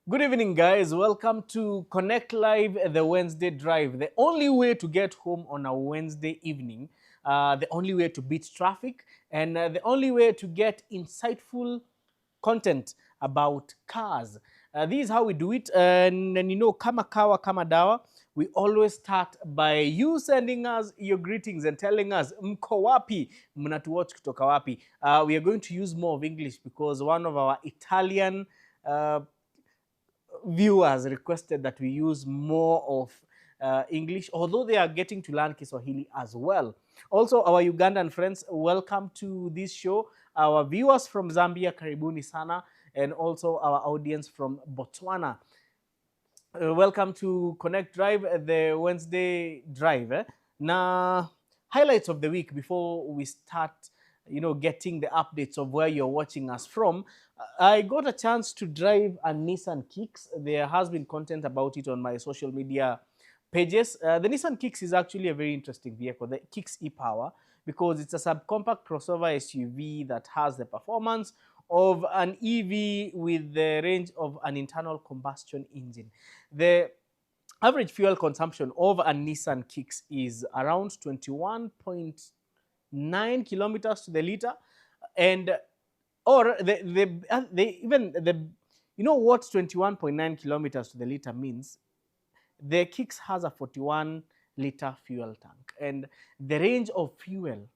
Good evening, guys. Welcome to Connect Live, the Wednesday Drive. The only way to get home on a Wednesday evening, the only way to beat traffic, and the only way to get insightful content about cars. This is how we do it. And you know, kama kawa, kama dawa, we always start by you sending us your greetings and telling us, mko wapi, mnatuwatch kutoka wapi. We are going to use more of English because one of our Italian viewers requested that we use more of English, although they are getting to learn Kiswahili as well. Also, our Ugandan friends, welcome to this show. Our viewers from Zambia, karibuni sana, and also our audience from Botswana. Welcome to Connect Drive, the Wednesday Drive. Now, highlights of the week before we start, getting the updates of where you're watching us from. I got a chance to drive a Nissan Kicks. There has been content about it on my social media pages. The Nissan Kicks is actually a very interesting vehicle, the Kicks e-Power, because it's a subcompact crossover SUV that has the performance of an EV with the range of an internal combustion engine. The average fuel consumption of a Nissan Kicks is around 21.9 kilometers to the liter, and or they even the you know what 21.9 kilometers to the liter means. The Kicks has a 41-liter fuel tank, and the range of fuel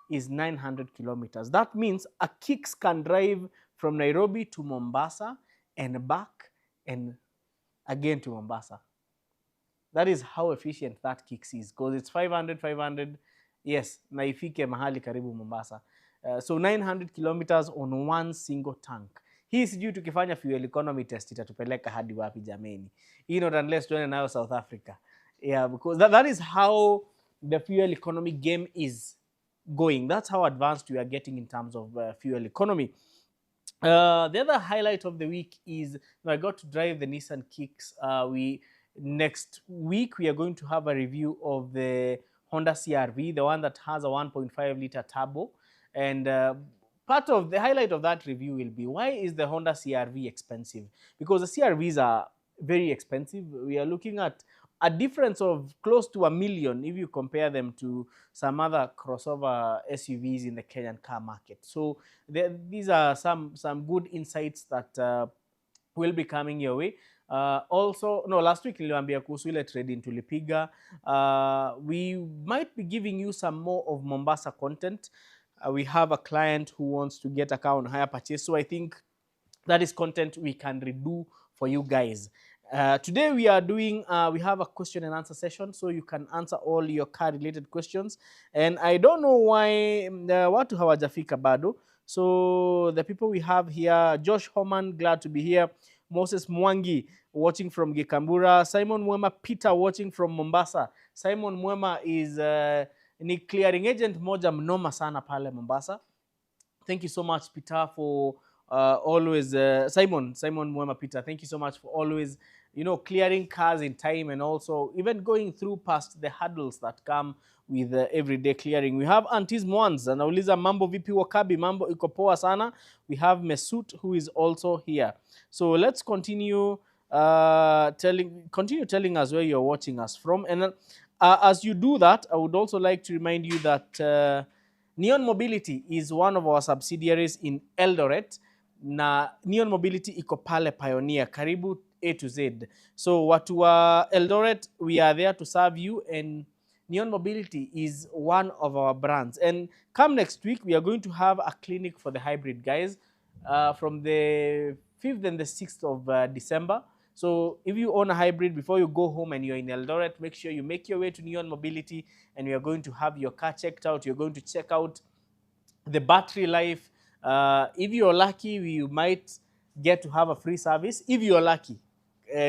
is 900 kilometers. That means a Kicks can drive from Nairobi to Mombasa and back and again to Mombasa. That is how efficient that Kicks is, because it's 500, yes, na ifike mahali karibu Mombasa. So 900 kilometers on one single tank. Hii sijui tukifanya fuel economy test itatupeleka hadi wapi jameni. Not unless tuende nayo South Africa. Yeah, because that is how the fuel economy game is going. That's how advanced we are getting in terms of fuel economy. The other highlight of the week is I got to drive the Nissan Kicks. Next week we are going to have a review of the Honda CR-V, the one that has a 1.5-liter turbo. And part of the highlight of that review will be, why is the Honda CR-V expensive? Because the CR-Vs are very expensive. We are looking at a difference of close to $1 million if you compare them to some other crossover SUVs in the Kenyan car market. So these are some good insights that will be coming your way. Also, no, last week niliwaambia kuhusu ile trading tulipiga. We might be giving you some more of Mombasa content. We have a client who wants to get a car on hire purchase, so I think that is content we can redo for you guys. Today we are doing, we have a question and answer session, so you can answer all your car related questions. And I don't know why watu hawajafika bado. So the people we have here, Josh Homan, glad to be here. Moses Mwangi watching from Gikambura. Simon Mwema Peter watching from Mombasa. Simon Mwema is ni clearing agent moja mnoma sana pale Mombasa. Thank you so much, Peter, for always Simon Mwema Peter, thank you so much for always clearing cars in time, and also even going through past the hurdles that come with everyday clearing. We have Aunties Mwans anauliza mambo vipi Wakabi, mambo iko poa sana. We have Mesut who is also here. So let's continue telling us where you're watching us from, and as you do that, I would also like to remind you that Neon Mobility is one of our subsidiaries in Eldoret, na Neon Mobility iko pale Pioneer, karibu A to Z. So watu wa Eldoret, we are there to serve you, and Neon Mobility is one of our brands. And come next week, we are going to have a clinic for the hybrid guys from the 5th and the 6th of December. So if you own a hybrid, before you go home and you're in Eldoret, make sure you make your way to Neon Mobility, and we are going to have your car checked out. You're going to check out the battery life. If you're lucky, we might get to have a free service. If you're lucky,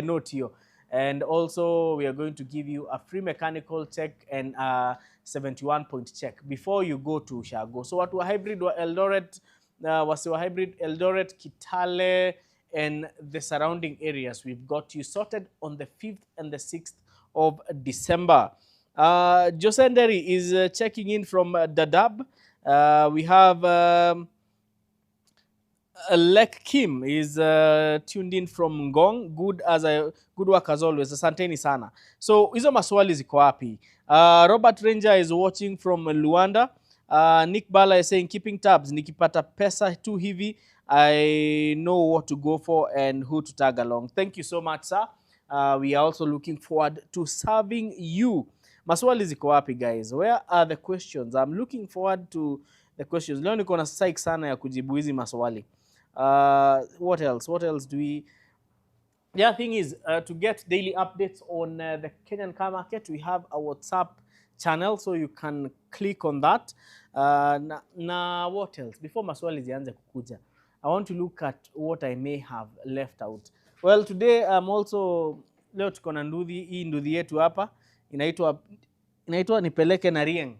note here. And also, we are going to give you a free mechanical check and a 71-point check before you go to Shago. So what were hybrid were Eldoret, hybrid Eldoret, Kitale, and the surrounding areas. We've got you sorted on the 5th and the 6th of December. Josenderi is checking in from Dadaab. We have Lek Kim is tuned in from Ngong. Good work as always. Asanteni sana. So hizo maswali ziko wapi? Robert Ranger is watching from Luanda. Nick Bala is saying keeping tabs. Nikipata pesa tu hivi, I know what to go for and who to tag along. Thank you so much, sir. We are also looking forward to serving you. Maswali ziko wapi, guys? Where are the questions? I'm looking forward to the questions. Leo niko na psych sana ya kujibu hizi maswali. What else? What else do we? The other thing is to get daily updates on the Kenyan car market. We have a WhatsApp channel, so you can click on that. What else? Before maswali zianze kukuja, I want to look at what I may have left out. Well, today I'm also leo tuko na nduthi. Hii nduthi yetu hapa inaitwa nipeleke na Rieng.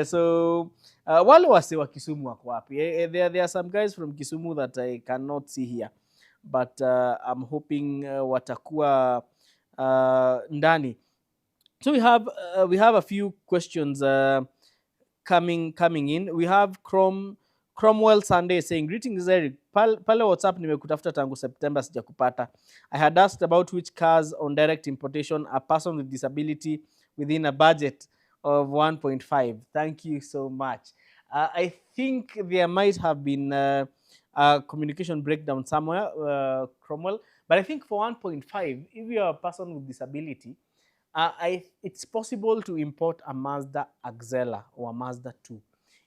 So wale wase wa Kisumu wako wapi? There are some guys from Kisumu that I cannot see here, but I'm hoping watakuwa ndani. So we have a few questions coming in. We have Cromwell Sunday saying greetings Eric. Pale WhatsApp nimekutafuta tangu September sijakupata. I had asked about which cars on direct importation a person with disability within a budget of 1.5. Thank you so much. I think there might have been a communication breakdown somewhere, Cromwell, but I think for 1.5, if you are a person with disability, it's possible to import a Mazda Axela or a Mazda 2.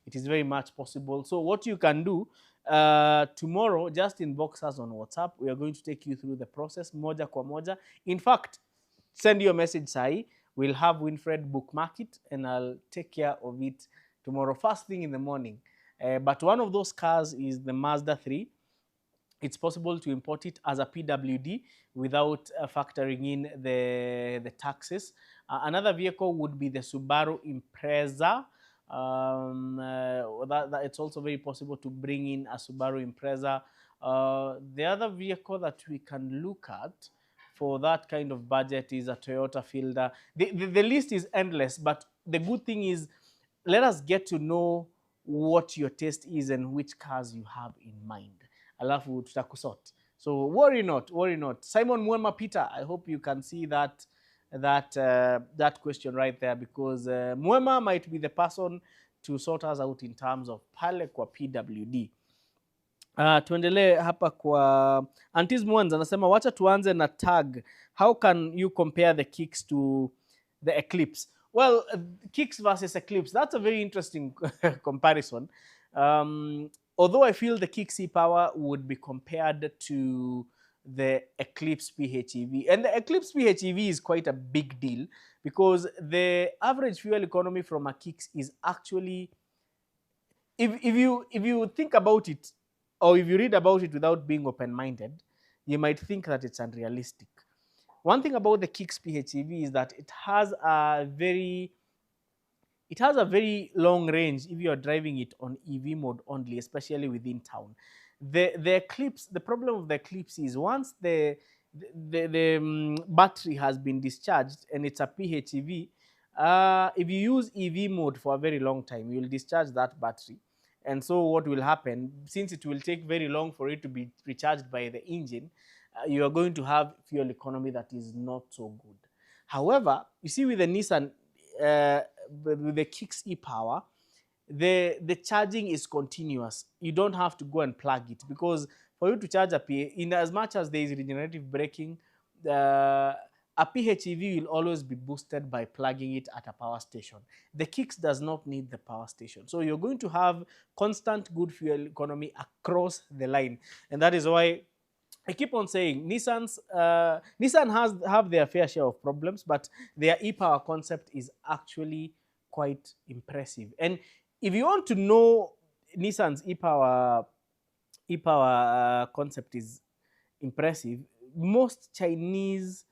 It is very much possible. So what you can do, tomorrow, just inbox us on WhatsApp. We are going to take you through the process, moja kwa moja. In fact, send your message, Sai. We'll have Winfred bookmark it, and I'll take care of it tomorrow, first thing in the morning. But one of those cars is the Mazda 3. It's possible to import it as a PWD without factoring in the taxes. Another vehicle would be the Subaru Impreza. It's also very possible to bring in a Subaru Impreza. The other vehicle that we can look at for that kind of budget is a Toyota Fielder. The list is endless, but the good thing is let us get to know what your taste is and which cars you have in mind. Alafu tutakusort. So worry not, worry not. Simon Mwema Peter, I hope you can see that question right there, because Mwema might be the person to sort us out in terms of pale kwa PWD. Tuendelee hapa kwa Antis Mwanza anasema wacha tuanze na tag. How can you compare the kicks to the Eclipse? Well, kicks versus Eclipse, that's a very interesting comparison. Although I feel the kicks e-power would be compared to the Eclipse PHEV. And the Eclipse PHEV is quite a big deal because the average fuel economy from a kicks is actually, if you think about it, or if you read about it without being open-minded, you might think that it's unrealistic. One thing about the Kicks PHEV is that it has a very long range if you are driving it on EV mode only, especially within town. The Eclipse, the problem of the Eclipse is once the battery has been discharged and it's a PHEV, if you use EV mode for a very long time, you will discharge that battery. And so what will happen, since it will take very long for it to be recharged by the engine, you are going to have fuel economy that is not so good. However, you see with the Nissan, with the Kicks e-Power, the charging is continuous. You don't have to go and plug it, because for you to charge a PHEV, in as much as there is regenerative braking, a PHEV will always be boosted by plugging it at a power station. The Kicks does not need the power station. So you're going to have constant good fuel economy across the line. And that is why I keep on saying Nissan have their fair share of problems, but their e-power concept is actually quite impressive. And if you want to know Nissan's e-power concept is impressive, most Chinese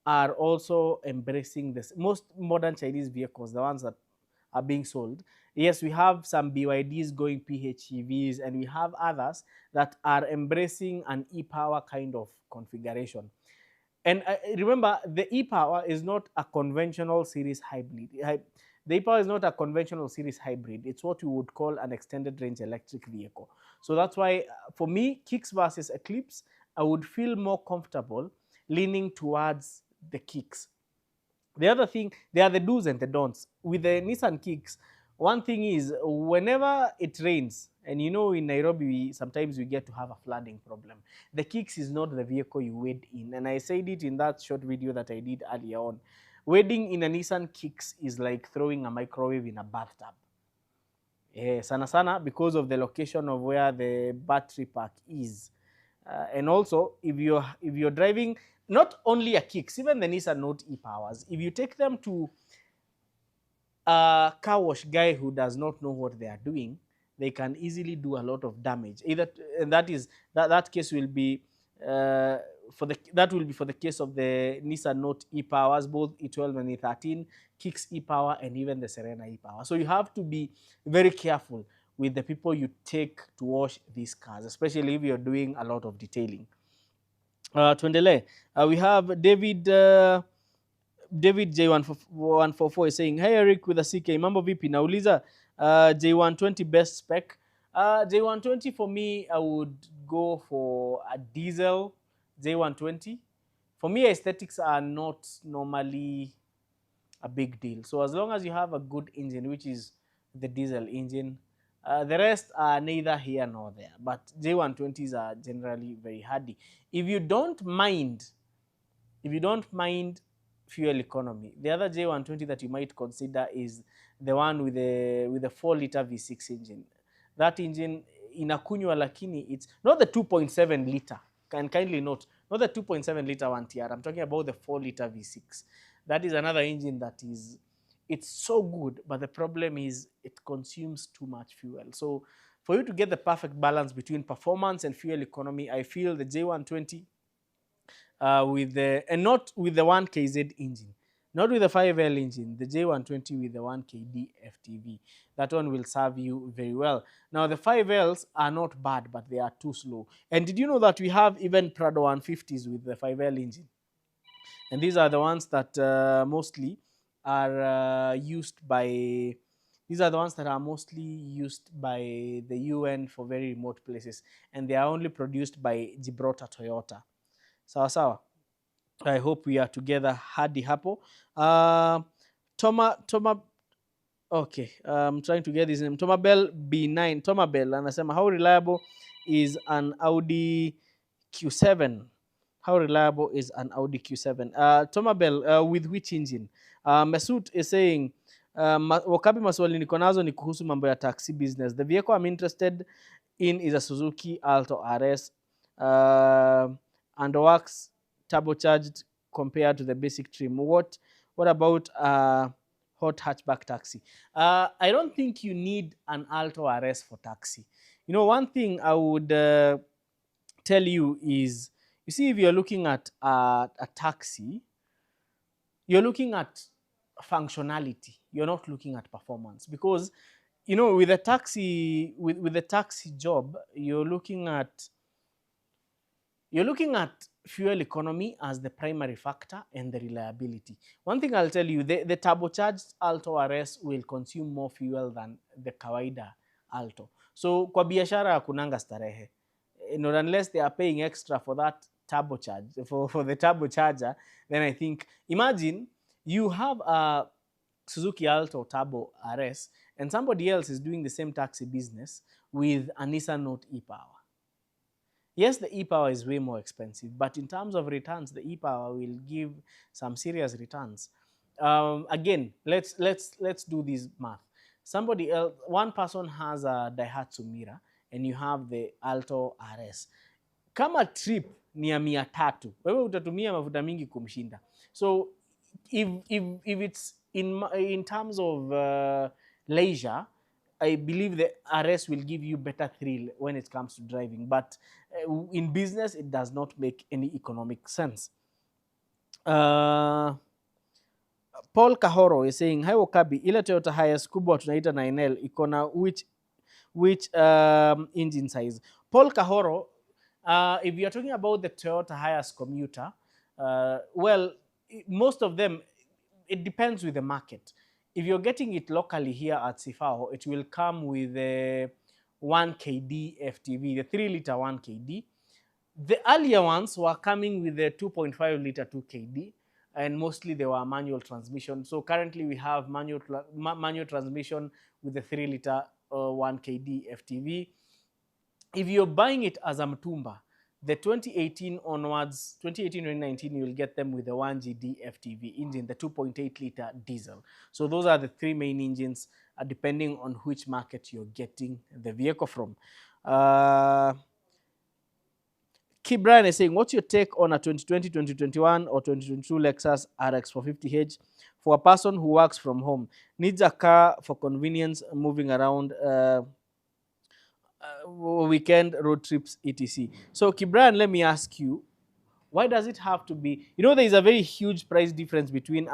are also embracing this. Most modern Chinese vehicles, the ones that are being sold, yes, we have some BYDs going PHEVs, and we have others that are embracing an e-power kind of configuration. And remember, the e-power is not a conventional series hybrid. The e-power is not a conventional series hybrid. It's what you would call an extended range electric vehicle. So that's why, for me, Kicks versus Eclipse, I would feel more comfortable leaning towards the Kicks. The other thing, there are the do's and the don'ts. With the Nissan Kicks, one thing is whenever it rains, and you know in Nairobi, sometimes we get to have a flooding problem. The Kicks is not the vehicle you wade in. And I said it in that short video that I did earlier on. Wading in a Nissan Kicks is like throwing a microwave in a bathtub. Sana sana, because of the location of where the battery pack is. And also, if you're driving not only a Kicks, even the Nissan Note e-powers, if you take them to a car wash guy who does not know what they are doing, they can easily do a lot of damage. Either, and that case will be for the case of the Nissan Note e-powers, both E12 and E13, Kicks e-power, and even the Serena e-power. So you have to be very careful with the people you take to wash these cars, especially if you're doing a lot of detailing. Tuendelee. We have David J144 is saying, hey Eric with a CK, mambo vipi? Nauliza J120 best spec. J120 for me, I would go for a diesel J120. For me, aesthetics are not normally a big deal. So as long as you have a good engine, which is the diesel engine, the rest are neither here nor there. But J120s are generally very hardy. If you don't mind fuel economy, the other J120 that you might consider is the one with the 4-liter V6 engine. That engine inakunywa, lakini it's not the 2.7 liter. Can kindly note, not the 2.7 liter one TR. I'm talking about the 4-liter V6. That is another engine that it's so good, but the problem is it consumes too much fuel. So for you to get the perfect balance between performance and fuel economy, I feel the J120 and not with the 1KZ engine, not with the 5L engine, the J120 with the 1KD FTV. That one will serve you very well. Now, the 5Ls are not bad, but they are too slow. And did you know that we have even Prado 150s with the 5L engine? And these are the ones that mostly are used by, these are the ones that are mostly used by the UN for very remote places. And they are only produced by Gibraltar Toyota. Sawa sawa. I hope we are together hadi hapo. Toma, okay, I'm trying to get his name. Tomabel B9. Tomabel anasema, how reliable is an Audi Q7? How reliable is an Audi Q7? Tomabel, with which engine? Mesut is saying, wakapi maswali niko nazo ni kuhusu mambo ya taxi business. The vehicle I'm interested in is a Suzuki Alto RS and works turbocharged compared to the basic trim. What about hot hatchback taxi? I don't think you need an Alto RS for taxi. You know, one thing I would tell you is, you see, if you're looking at a taxi, you're looking at functionality. You're not looking at performance, because you know, with a taxi, with the taxi job, you're looking at fuel economy as the primary factor and the reliability. One thing I'll tell you, the turbocharged Alto RS will consume more fuel than the kawaida Alto. So kwa biashara hakunanga starehe. Not unless they are paying extra for that turbocharge, for the turbocharger, then I think, imagine you have a Suzuki Alto Turbo RS and somebody else is doing the same taxi business with a Nissan Note e-Power. Yes, the e-Power is way more expensive, but in terms of returns, the e-Power will give some serious returns. Again, let's do this math. Somebody else, one person has a Daihatsu Mira, and you have the Alto RS. Kama trip ni ya 300, wewe utatumia mafuta mingi kumshinda. So if it's in terms of leisure, I believe the RS will give you better thrill when it comes to driving, but in business, it does not make any economic sense. Paul Kahoro is saying, hi Wakabi, ile Toyota Hiace kubwa tunaita 9L iko na which engine size? Paul Kahoro, if you're talking about the Toyota Hiace commuter, well, most of them, it depends with the market. if you're getting it locally here at Sifao, it will come with a 1 kd FTV, the 3-liter 1 kd. The earlier ones were coming with a 2.5-liter 2 kd, and mostly they were manual transmission. So currently we have manual transmission with the 3-liter 1 kd FTV. If you're buying it as a Mtumba, the 2018 onwards, 2018-2019, you'll get them with the 1GD FTV engine, the 2.8-liter diesel. So those are the three main engines, depending on which market you're getting the vehicle from. Kibran is saying, what's your take on a 2020, 2021, or 2022 Lexus RX 450h for a person who works from home, needs a car for convenience, moving around, weekend road trips, etc. So, Kibran, let me ask you, why does it have to be? You know, there is a very huge price difference between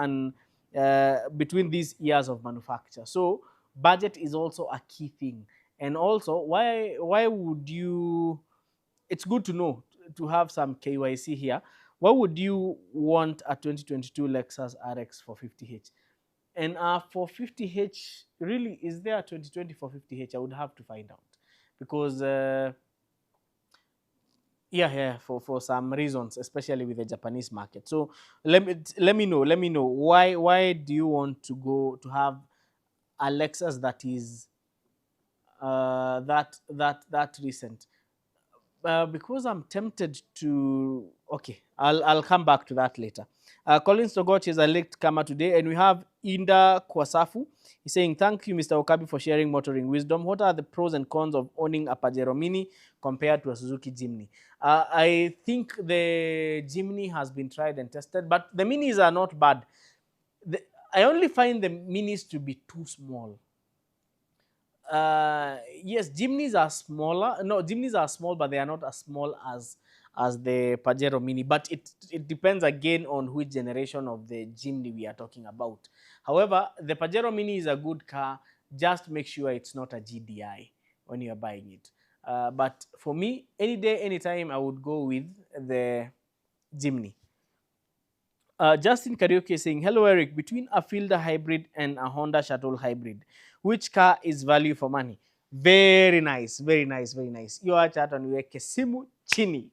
these years of manufacture. So, budget is also a key thing. And also, why would you? It's good to know, to have some KYC here. Why would you want a 2022 Lexus RX 450h? And for 50h, really, is there a 2020 for 50h? I would have to find out, because yeah, for some reasons, especially with the Japanese market. So let me know why do you want to go to have a Lexus that is that recent? Because I'm tempted to. Okay, I'll come back to that later. Colin Stogoch is a late comer today, and we have Inda Kwasafu. He's saying, thank you, Mr. Okabi, for sharing motoring wisdom. What are the pros and cons of owning a Pajero Mini compared to a Suzuki Jimny? I think the Jimny has been tried and tested, but the Minis are not bad. I only find the Minis to be too small. Yes, Jimneys are smaller. No, Jimneys are small, but they are not as small as the Pajero Mini. But it depends again on which generation of the Jimny we are talking about. However, the Pajero Mini is a good car. Just make sure it's not a GDI when you are buying it. But for me, any day, anytime, I would go with the Jimny. Justin Karaoke saying, hello, Eric. Between a Fielder hybrid and a Honda Shuttle hybrid, which car is value for money? Very nice, very nice, very nice. Hiyo acha hata niweke simu chini,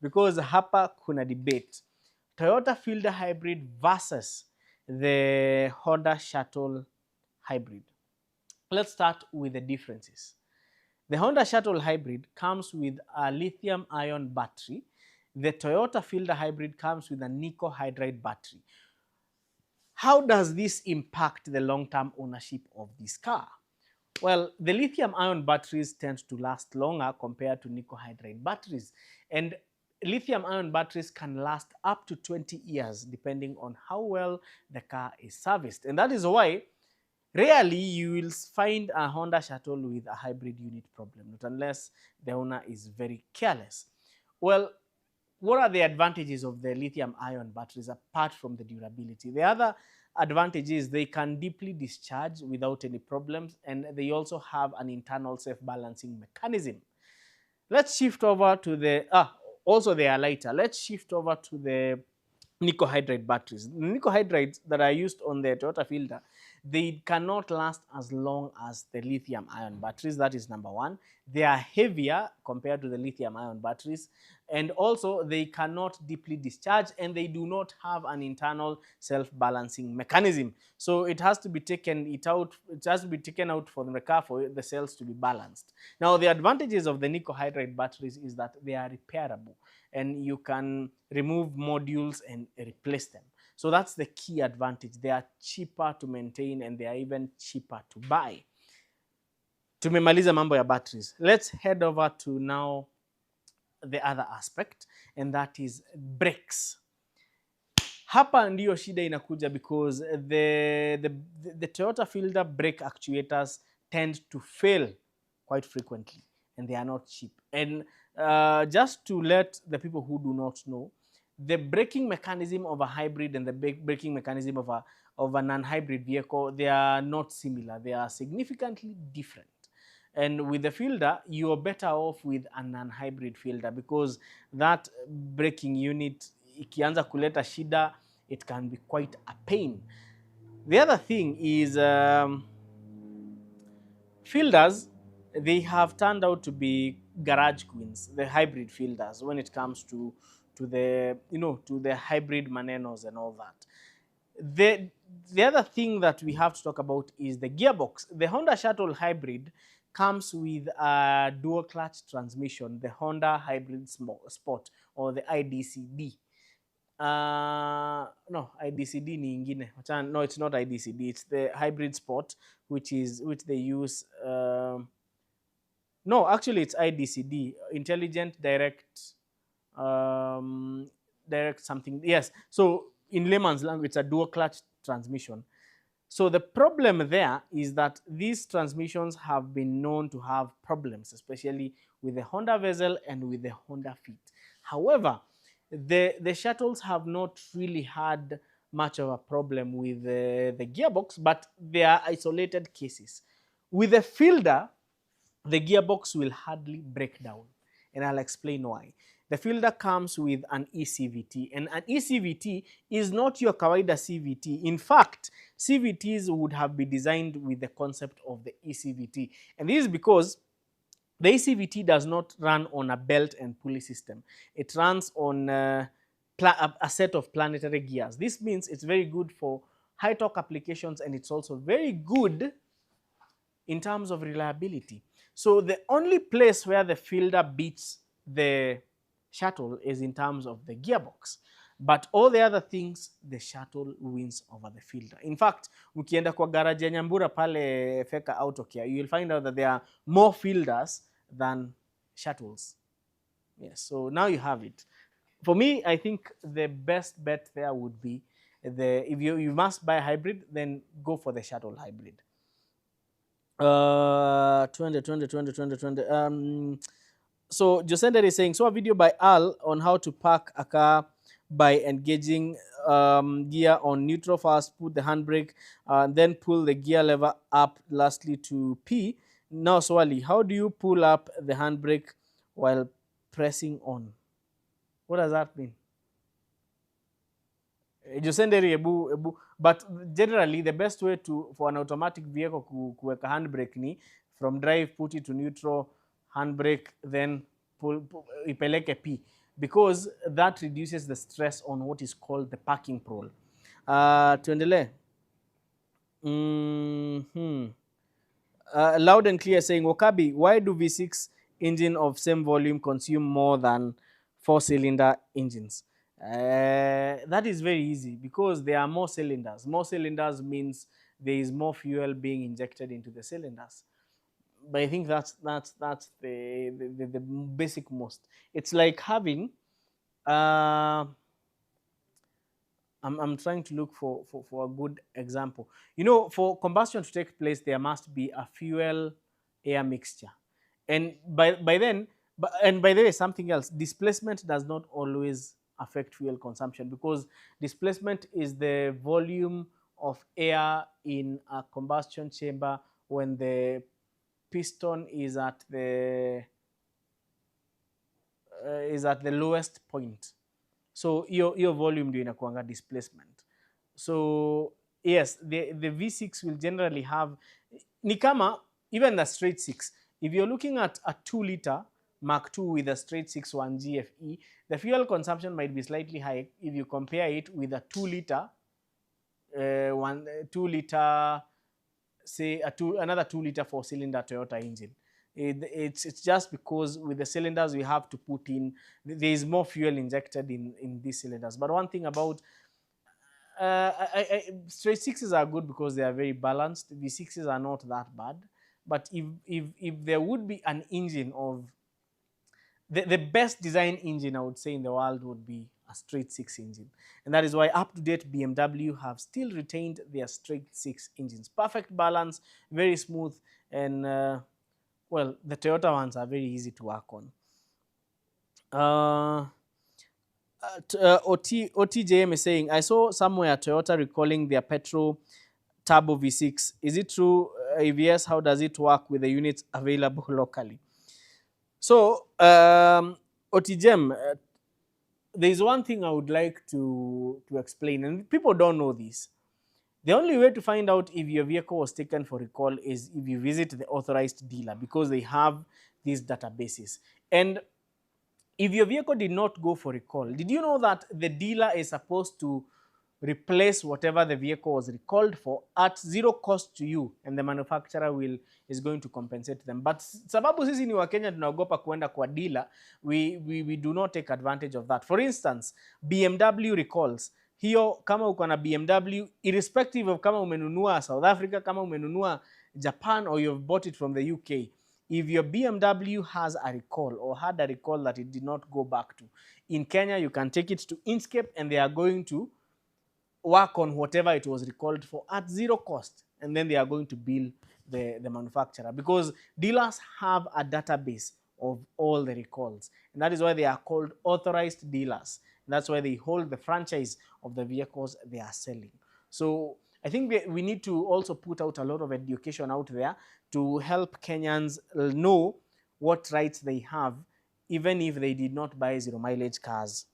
because hapa kuna debate. Toyota Fielder hybrid versus the Honda Shuttle hybrid. Let's start with the differences. The Honda Shuttle hybrid comes with a lithium-ion battery. The Toyota Fielder hybrid comes with a nickel hydride battery. How does this impact the long-term ownership of this car? Well, the lithium-ion batteries tend to last longer compared to nickel hydride batteries. And lithium-ion batteries can last up to 20 years depending on how well the car is serviced. And that is why rarely you will find a Honda Shuttle with a hybrid unit problem, not unless the owner is very careless. Well, what are the advantages of the lithium-ion batteries apart from the durability? The other advantage is they can deeply discharge without any problems, and they also have an internal self-balancing mechanism. Let's shift over to the, also they are lighter. Let's shift over to the nickel hydride batteries. The nickel hydrides that are used on the Toyota Fielder, they cannot last as long as the lithium ion batteries. That is number one. They are heavier compared to the lithium ion batteries, and also they cannot deeply discharge, and they do not have an internal self-balancing mechanism. So it has to be taken out. It has to be taken out for the car for the cells to be balanced. Now, the advantages of the nickel hydride batteries is that they are repairable, and you can remove modules and replace them. So that's the key advantage. They are cheaper to maintain, and they are even cheaper to buy. Tumemaliza mambo ya batteries. Let's head over to now the other aspect, and that is brakes. Hapa ndiyo shida inakuja, because the Toyota Fielder brake actuators tend to fail quite frequently, and they are not cheap. And just to let the people who do not know, the braking mechanism of a hybrid and the braking mechanism of a non-hybrid vehicle, they are not similar. They are significantly different. And with the Fielder, you're better off with a non-hybrid Fielder, because that braking unit, ikianza kuleta shida, it can be quite a pain. The other thing is fielders, they have turned out to be garage queens, the hybrid fielders, when it comes to the, to the hybrid manenos and all that. The the other thing that we have to talk about is the gearbox. The Honda Shuttle Hybrid comes with a dual clutch transmission, the Honda Hybrid Sport, or the IDCD. No, IDCD ni ingine. No, it's not IDCD. It's the Hybrid Sport, which they use. No, actually, it's IDCD, Intelligent um, Direct something. Yes. So in layman's language, it's a dual clutch transmission. So the problem there is that these transmissions have been known to have problems, especially with the Honda Vezel and with the Honda Fit. However, the shuttles have not really had much of a problem with the gearbox, but they are isolated cases. With the Fielder, the gearbox will hardly break down, and I'll explain why. The Fielder comes with an ECVT, and an ECVT is not your kawaida CVT. In fact, CVTs would have been designed with the concept of the ECVT, and this is because the ECVT does not run on a belt and pulley system. It runs on a set of planetary gears. This means it's very good for high torque applications, and it's also very good in terms of reliability. So the only place where the Fielder beats the Shuttle is in terms of the gearbox. But all the other things, the Shuttle wins over the Fielder. In fact, ukienda kwa garage ya Nyambura pale Feka Auto Care, you'll find out that there are more Fielders than Shuttles. Yes, so now you have it. For me, I think the best bet there would be if you must buy a hybrid, then go for the Shuttle hybrid. 20. So Josender is saying, saw a video by Al on how to park a car by engaging gear on neutral first, put the handbrake, then pull the gear lever up lastly to P. Now, Swali, how do you pull up the handbrake while pressing on? What does that mean? But generally the best way for an automatic vehicle kuweka handbrake ni from drive, put it to neutral, handbrake, then ipeleke P, because that reduces the stress on what is called the parking pole. Tuendelee. Loud and clear saying, Wakabi, why do V6 engine of same volume consume more than 4-cylinder engines? That is very easy, because there are more cylinders. More cylinders means there is more fuel being injected into the cylinders. But I think that's the basic most. It's like having I'm trying to look for a good example. For combustion to take place, there must be a fuel air mixture. And by then, and by the way, something else, displacement does not always affect fuel consumption, because displacement is the volume of air in a combustion chamber when the piston is at the lowest point. So your volume ndio inakuanga displacement. So yes, the V6 will generally have ni kama even the straight 6. If you're looking at a 2-liter Mark II with a straight 6.1 GFE, the fuel consumption might be slightly high if you compare it with a 2-liter, 2-liter, say another 2-liter 4-cylinder Toyota engine. It's just because with the cylinders we have to put in, there is more fuel injected in these cylinders. But one thing about straight 6s are good because they are very balanced. V6s are not that bad. But if there would be an engine of the best design engine, I would say, in the world would be a straight 6 engine. And that is why up-to-date BMW have still retained their straight 6 engines. Perfect balance, very smooth, and well, the Toyota ones are very easy to work on. OTJM is saying, I saw somewhere Toyota recalling their petrol turbo V6. Is it true? If yes, how does it work with the units available locally? So, OTJM, there is one thing I would like to explain, and people don't know this. The only way to find out if your vehicle was taken for recall is if you visit the authorized dealer, because they have these databases. And if your vehicle did not go for recall, did you know that the dealer is supposed to replace whatever the vehicle was recalled for at zero cost to you, and the manufacturer is going to compensate them? But sababu sisi ni Wakenya tunaogopa kuenda kwa dealer, we do not take advantage of that. For instance, BMW recalls, hiyo kama uko na BMW, irrespective of kama umenunua South Africa, kama umenunua Japan, or you've bought it from the UK, if your BMW has a recall or had a recall that it did not go back to, in Kenya, you can take it to Inkscape and they are going to work on whatever it was recalled for at zero cost. And then they are going to bill the manufacturer, because dealers have a database of all the recalls. And that is why they are called authorized dealers. And that's why they hold the franchise of the vehicles they are selling. So I think we need to also put out a lot of education out there to help Kenyans know what rights they have, even if they did not buy zero mileage cars.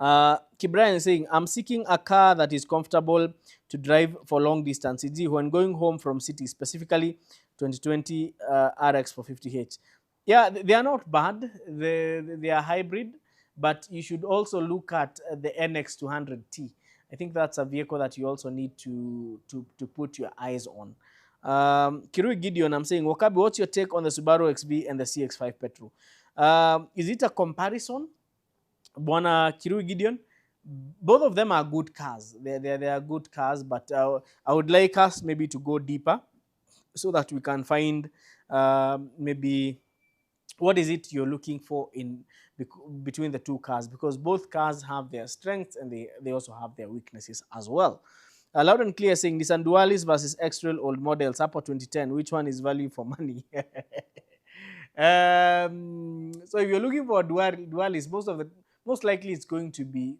Kibrian is saying, I'm seeking a car that is comfortable to drive for long distance, e.g. when going home from city, specifically 2020 RX for 50H. Yeah, they are not bad. They are hybrid, but you should also look at the NX200T. I think that's a vehicle that you also need to put your eyes on. Kirui Gideon, I'm saying, Wakabi, what's your take on the Subaru XV and the CX5 petrol? Is it a comparison? Bwana Kirui Gideon, both of them are good cars. They are good cars, but I would like us maybe to go deeper so that we can find maybe what is it you're looking for in between the two cars, because both cars have their strengths and they also have their weaknesses as well. Loud and clear saying Nissan Dualis versus X-Trail old models, up 2010. Which one is value for money? So if you're looking for a Dualis, most likely it's going to be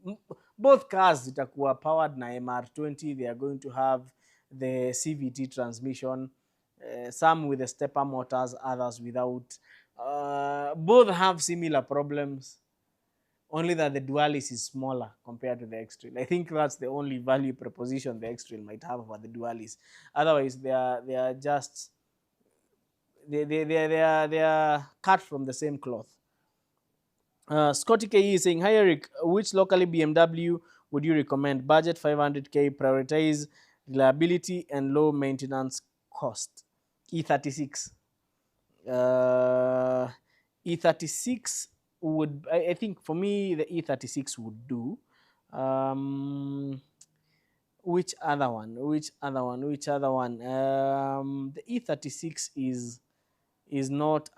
both cars zitakuwa powered na MR20. They are going to have the CVT transmission, some with the stepper motors, others without. Both have similar problems, only that the Dualis is smaller compared to the X-Trail. I think that's the only value proposition the X-Trail might have over the Dualis. Otherwise, they are just they are cut from the same cloth. Scotty KE is saying, hi Eric, which locally BMW would you recommend? Budget 500k, prioritize reliability and low maintenance cost. E36. E36 would, I think for me, the E36 would do. Which other one? The E36 is not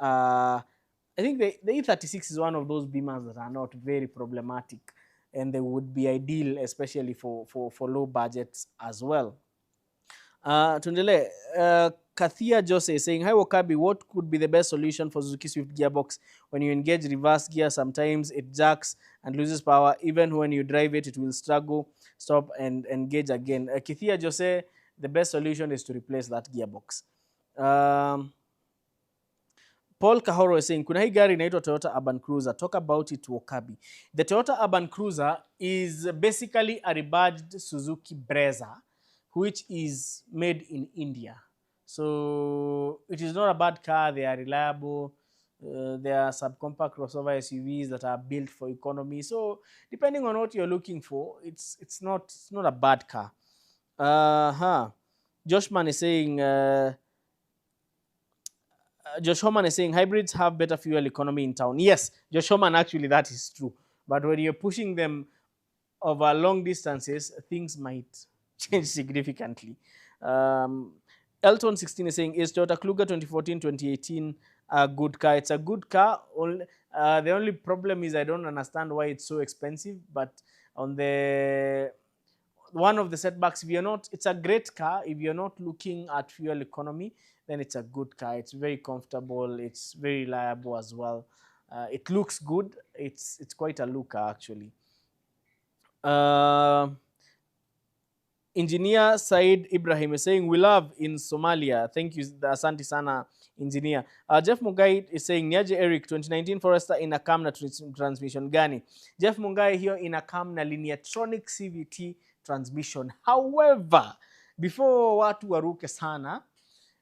I think the E36 is one of those Beamers that are not very problematic, and they would be ideal, especially for low budgets as well. Tuendele, Kathia Jose is saying, hi Wakabi, what could be the best solution for Suzuki Swift gearbox? When you engage reverse gear, sometimes it jacks and loses power. Even when you drive it, it will struggle, stop and engage again. Kathia Jose, the best solution is to replace that gearbox. Paul Kahoro is saying, kuna hii gari inaitwa Toyota Urban Cruiser. Talk about it, Wakabi. The Toyota Urban Cruiser is basically a rebadged Suzuki Brezza, which is made in India. So it is not a bad car. They are reliable. They are subcompact crossover SUVs that are built for economy. So depending on what you're looking for, it's not a bad car. Joshman is saying, Josh Homan is saying hybrids have better fuel economy in town. Yes, Josh Homan, actually that is true. But when you're pushing them over long distances, things might change significantly. Elton 16 is saying, is Toyota Kluger 2014-2018 a good car? It's a good car. The only problem is I don't understand why it's so expensive. But on the one of the setbacks, if you're not, it's a great car. If you're not looking at fuel economy, then it's a good car. It's very comfortable. It's very reliable as well. It looks good. It's quite a looker actually. Engineer Said Ibrahim is saying, we love in Somalia. Thank you, asante sana engineer. Jeff Mugai is saying, niaje Eric, 2019 Forester inakam na transmission gani? Jeff Mugai hiyo inakam na Lineatronic CVT transmission. However, before watu waruke sana,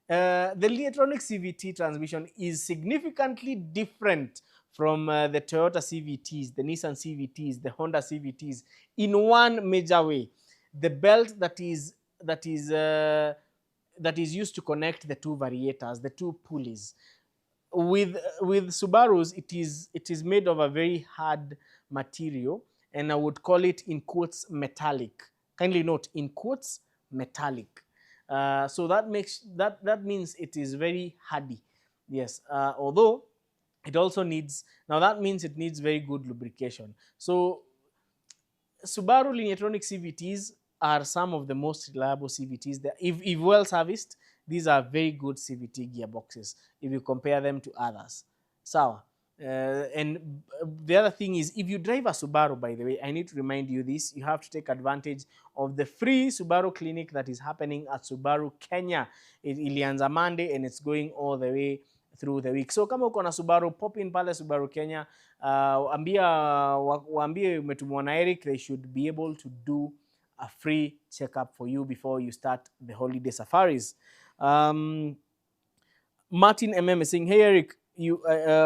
the electronic CVT transmission is significantly different from the Toyota CVTs, the Nissan CVTs, the Honda CVTs in one major way. The belt that is uh, that is used to connect the two variators, the two pulleys. With Subarus, it is made of a very hard material, and I would call it in quotes metallic. Kindly note, in quotes metallic. So that means it is very hardy. Yes, although it also needs, now that means it needs very good lubrication. So Subaru Lineatronic CVTs are some of the most reliable CVTs. If well serviced, these are very good CVT gearboxes if you compare them to others. Sawa. And the other thing is, if you drive a Subaru, by the way, I need to remind you this, you have to take advantage of the free Subaru clinic that is happening at Subaru Kenya. It ilianza Monday and it's going all the way through the week. So kama uko na Subaru, pop in pale Subaru Kenya, waambie umetumwa na Eric, they should be able to do a free checkup for you before you start the holiday safaris. Martin MM is saying, hey Eric, you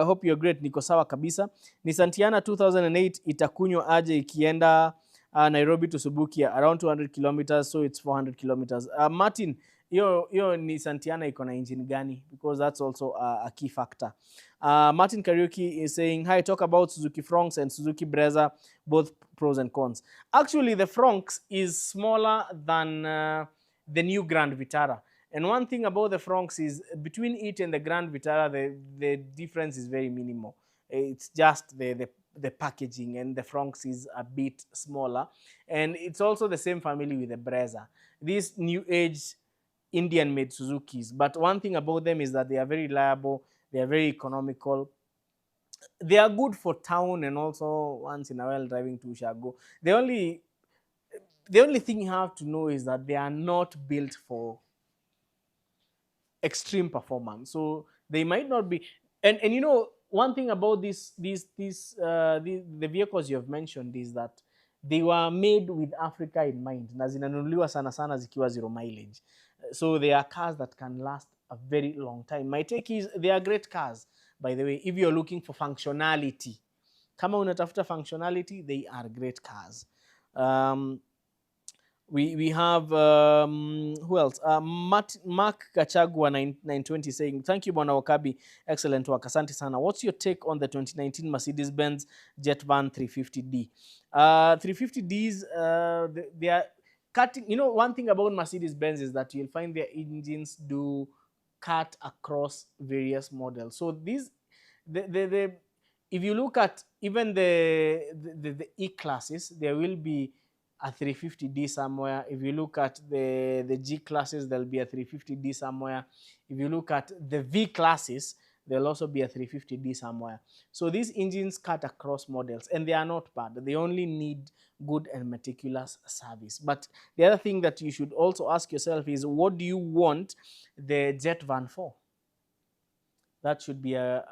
hope you're great. Niko sawa kabisa. Nissan Tiana 2008 itakunywa aje ikienda Nairobi to Subukia around 200 kilometers, so it's 400 kilometers. Martin, hiyo Nissan Tiana iko na engine gani? Because that's also a key factor. Martin Karaoke is saying, hi, talk about Suzuki Fronx and Suzuki Brezza, both pros and cons. Actually, the Fronx is smaller than the new Grand Vitara. And one thing about the Fronx is between it and the Grand Vitara, the difference is very minimal. It's just the packaging, and the Fronx is a bit smaller. And it's also the same family with the Brezza. These new age Indian-made Suzukis. But one thing about them is that they are very reliable, they are very economical. They are good for town and also once in a while driving to Ushago. The only thing you have to know is that they are not built for extreme performance. So they might not be. And you know, one thing about the vehicles you have mentioned is that they were made with Africa in mind. Na zinanunuliwa sana sana zikiwa zero mileage. So they are cars that can last a very long time. My take is they are great cars, by the way, if you're looking for functionality. Kama unatafuta functionality, they are great cars. We have who else? Mark Kachagua 920 saying, thank you Bwana Wakabi, excellent work, asante sana. What's your take on the 2019 Mercedes-Benz Jet Van 350D? 350Ds, they are cutting. You know, one thing about Mercedes-Benz is that you'll find their engines do cut across various models. So these, if you look at even the E-classes, there will be a 350D somewhere. If you look at the G classes, there'll be a 350D somewhere. If you look at the V classes, there'll also be a 350D somewhere. So these engines cut across models, and they are not bad. They only need good and meticulous service. But the other thing that you should also ask yourself is, what do you want the Jet Van for? That should be a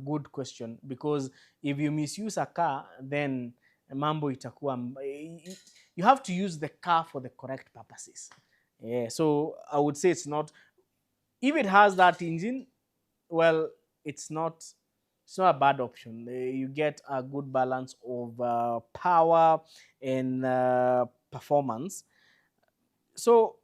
good question, because if you misuse a car, then mambo itakuwa, you have to use the car for the correct purposes. Yeah, so I would say it's not, if it has that engine, well, it's not a bad option. You get a good balance of power and performance. So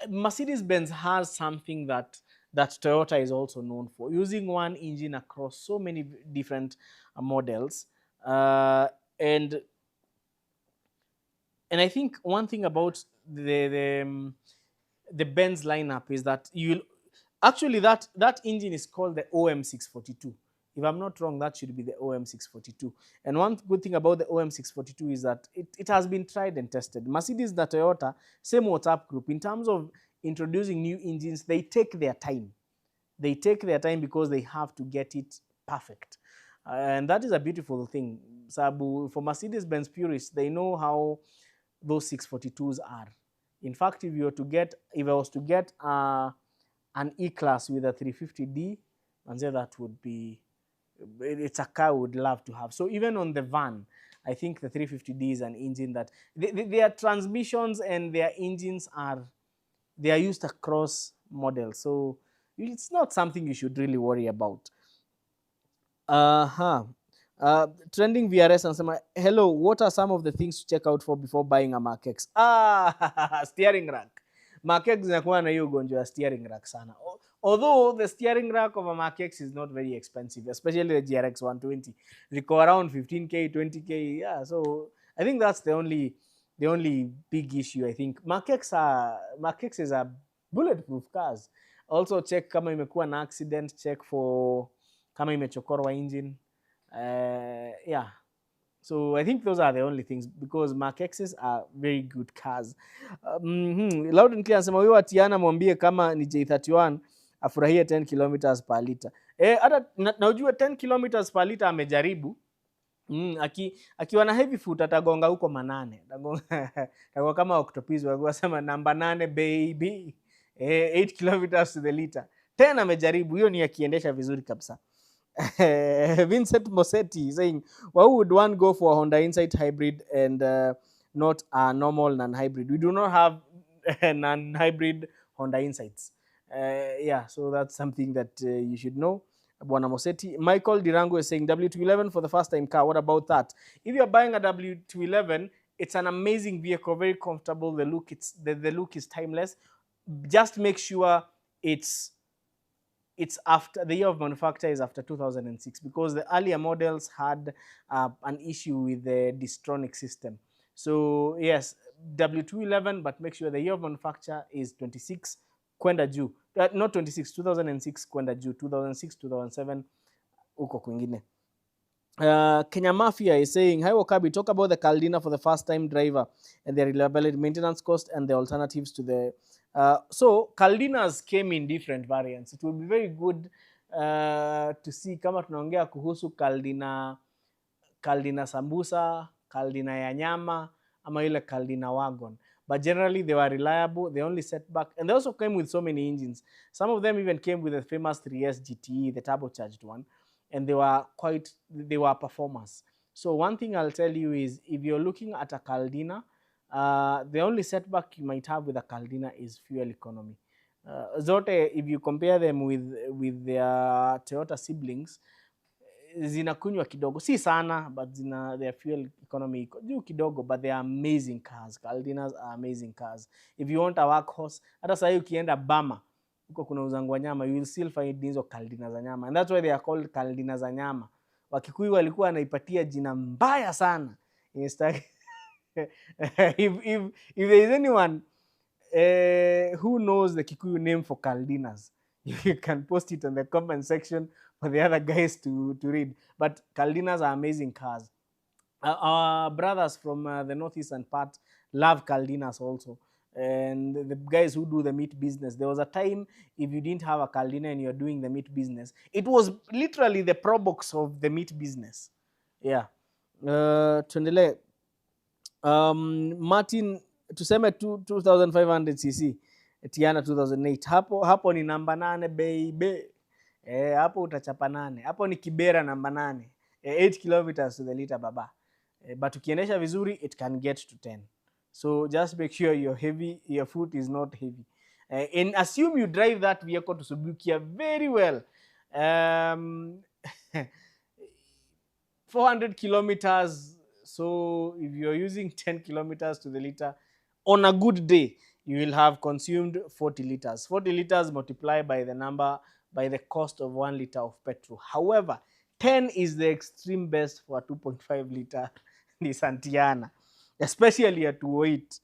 Mercedes-Benz has something that Toyota is also known for, using one engine across so many different models. And I think one thing about the Benz lineup is that actually that engine is called the OM642. If I'm not wrong, that should be the OM642. And one good thing about the OM642 is that it has been tried and tested. Mercedes, the Toyota, same WhatsApp group. In terms of introducing new engines, they take their time. They take their time because they have to get it perfect. And that is a beautiful thing. Sabu, for Mercedes-Benz purists, they know how those 642s are. In fact, if I was to get an E-Class with a 350D, and say that would be it's a car would love to have. So even on the van, I think the 350D is an engine that their transmissions and their engines are, they are used across models. So it's not something you should really worry about. Uh-huh. Trending VRS anasema, hello, what are some of the things to check out for before buying a Mark X? Steering rack. Mark X zinakuwa na hiyo ugonjwa ya steering rack sana. Although the steering rack of a Mark X is not very expensive, especially the GRX 120. They go around 15k, 20k. Yeah, so I think that's the only big issue. I think Mark X is a bulletproof cars. Also check kama imekuwa na accident, check for kama imechokorwa engine. Yeah, so I think those are the only things, because Mark X's are very good cars. Loud and clear anasema huyo Atiana mwambie kama ni J31 afurahie 10 kilometers per liter. Hata najua 10 kilometers per liter amejaribu. Akiwa na heavy foot atagonga huko manane. Atagonga kama octopus wanasema namba 8 baby. 8 kilometers to the liter. 10 amejaribu, hiyo ni akiendesha vizuri kabisa. Vincent Mosetti saying, why would one go for a Honda Insight hybrid and not a normal non-hybrid? We do not have non-hybrid Honda Insights. Yeah, so that's something that you should know. Bwana Mosetti. Michael Dirango is saying W211 for the first time car. What about that? If you're buying a W211, it's an amazing vehicle, very comfortable. The look is timeless. Just make sure it's after the year of manufacture is after 2006, because the earlier models had an issue with the distronic system. So yes, W211, but make sure the year of manufacture is 26 kwenda juu. Not 26, 2006 kwenda juu, 2006, 2007 uko kwingine. Kenya Mafia is saying, hi Wakabi, talk about the Caldina for the first time driver and their reliability, maintenance cost, and the alternatives to the so Caldinas came in different variants. It will be very good to see kama tunaongea kuhusu Caldina sambusa, Caldina ya nyama, ama ile Caldina wagon. But generally they were reliable. They only set back, and they also came with so many engines. Some of them even came with the famous 3S GTE, the turbocharged one, and they were performers. So one thing I'll tell you is, if you're looking at a Caldina, the only setback you might have with a Caldina is fuel economy. Zote, if you compare them with their Toyota siblings, zinakunywa kidogo, si sana, but their fuel economy juu kidogo, but they are amazing cars. Caldinas are amazing cars. If you want a workhorse, hata sasa ukienda Bama huko kuna uzangwa nyama, you will still find hizo Caldina za nyama, and that's why they are called Caldina za nyama. Wakikuyu walikuwa wanaipatia jina mbaya sana. if there is anyone who knows the Kikuyu name for Caldinas, you can post it in the comment section for the other guys to read. But Caldinas are amazing cars. Our brothers from the northeastern part love Caldinas also. And the guys who do the meat business, there was a time, if you didn't have a Caldina and you're doing the meat business, it was literally the pro box of the meat business. Yeah. Tuendelee. Martin, tuseme 2500cc Tiana 2008, hapo ni namba 8 baby. Hapo utachapa 8. Hapo ni Kibera namba 8. 8 kilometers to the liter baba. But ukiendesha vizuri, it can get to 10. So just make sure your foot is not heavy. And assume you drive that vehicle to Subukia very well. 400 kilometers. So if you're using 10 kilometers to the liter, on a good day, you will have consumed 40 liters. 40 liters multiplied by the cost of 1 liter of petrol. However, 10 is the extreme best for a 2.5 liter Nissan Tiana, especially at 208.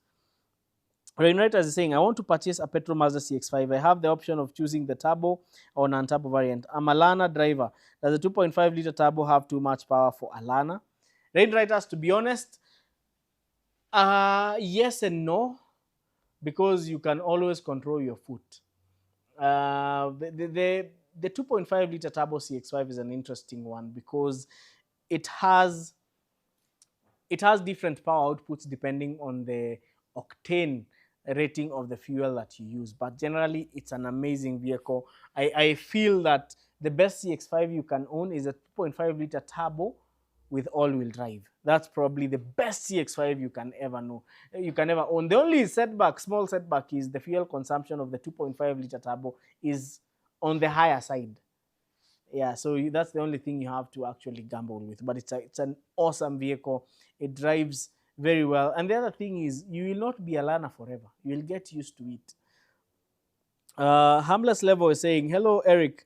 Rainwriters is saying, I want to purchase a petrol Mazda CX-5. I have the option of choosing the turbo or non-turbo variant. I'm a Lana driver. Does the 2.5 liter turbo have too much power for a Lana? Rainwriters, to be honest, yes and no, because you can always control your foot. The 2.5 liter turbo CX-5 is an interesting one, because it has different power outputs depending on the octane rating of the fuel that you use. But generally, it's an amazing vehicle. I feel that the best CX5 you can own is a 2.5 liter turbo with all-wheel drive. That's probably the best CX5 you can ever know. You can ever own. The only setback, small setback, is the fuel consumption of the 2.5 liter turbo is on the higher side. Yeah, so that's the only thing you have to actually gamble with. But it's an awesome vehicle. It drives very well. And the other thing is, you will not be a learner forever. You will get used to it. Harmless Level is saying, hello, Eric.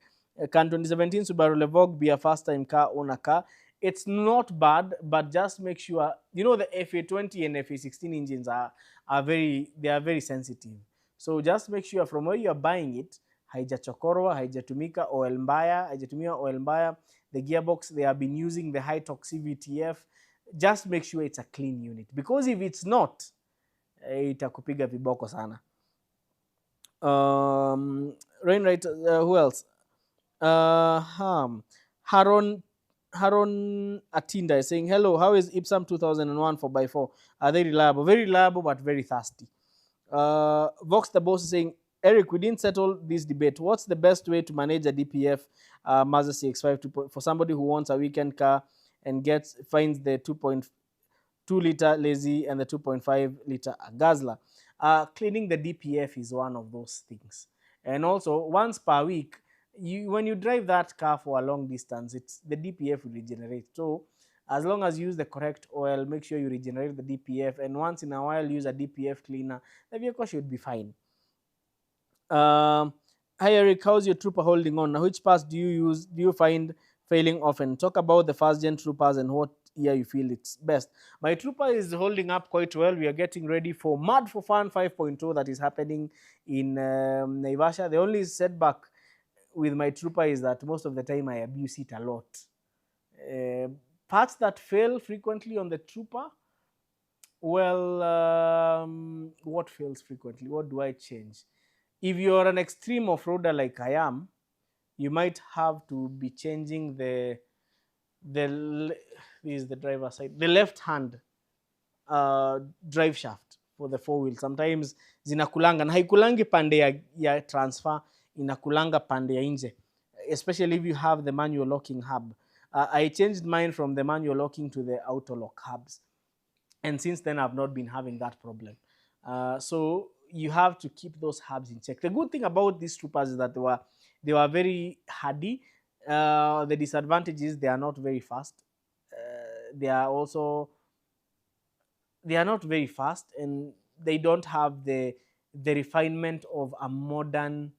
Can 2017 Subaru Levoque be a first-time car owner car? It's not bad, but just make sure, the FA20 and FA16 engines they are very sensitive. So just make sure from where you are buying it, haijachokorwa, haijatumika oil mbaya, the gearbox, they have been using the high torque CVTF. Just make sure it's a clean unit, because if it's not, itakupiga viboko sana. Rainwright, who else? Haron Atinda is saying, hello, how is Ipsam 2001 4x4? Are they reliable? Very reliable, but very thirsty. Vox the Boss is saying, Eric, we didn't settle this debate. What's the best way to manage a DPF Mazda CX-5 for somebody who wants a weekend car and finds the 2.2 liter lazy and the 2.5 liter Gazla? Cleaning the DPF is one of those things. And also, once per week, when you drive that car for a long distance, the DPF will regenerate. So as long as you use the correct oil, make sure you regenerate the DPF, and once in a while use a DPF cleaner, the vehicle should be fine. Hi Eric, how's your Trooper holding on? Now, which parts do you find failing often? Talk about the first gen Troopers and what year you feel it's best. My Trooper is holding up quite well. We are getting ready for Mad for Fun 5.0 that is happening in Naivasha. The only setback with my Trooper is that most of the time I abuse it a lot. Parts that fail frequently on the Trooper, well, what fails frequently? What do I change? If you're an extreme off-roader like I am, you might have to be changing this is the driver side, the left hand drive shaft for the 4-wheel. Sometimes zinakulanga na haikulangi pande ya transfer, inakulanga pande ya nje, especially if you have the manual locking hub. I changed mine from the manual locking to the auto lock hubs, and since then I've not been having that problem. So you have to keep those hubs in check. The good thing about these Troopers is that they were very hardy. The disadvantage is they are not very fast. They are not very fast, and they don't have the refinement of a modern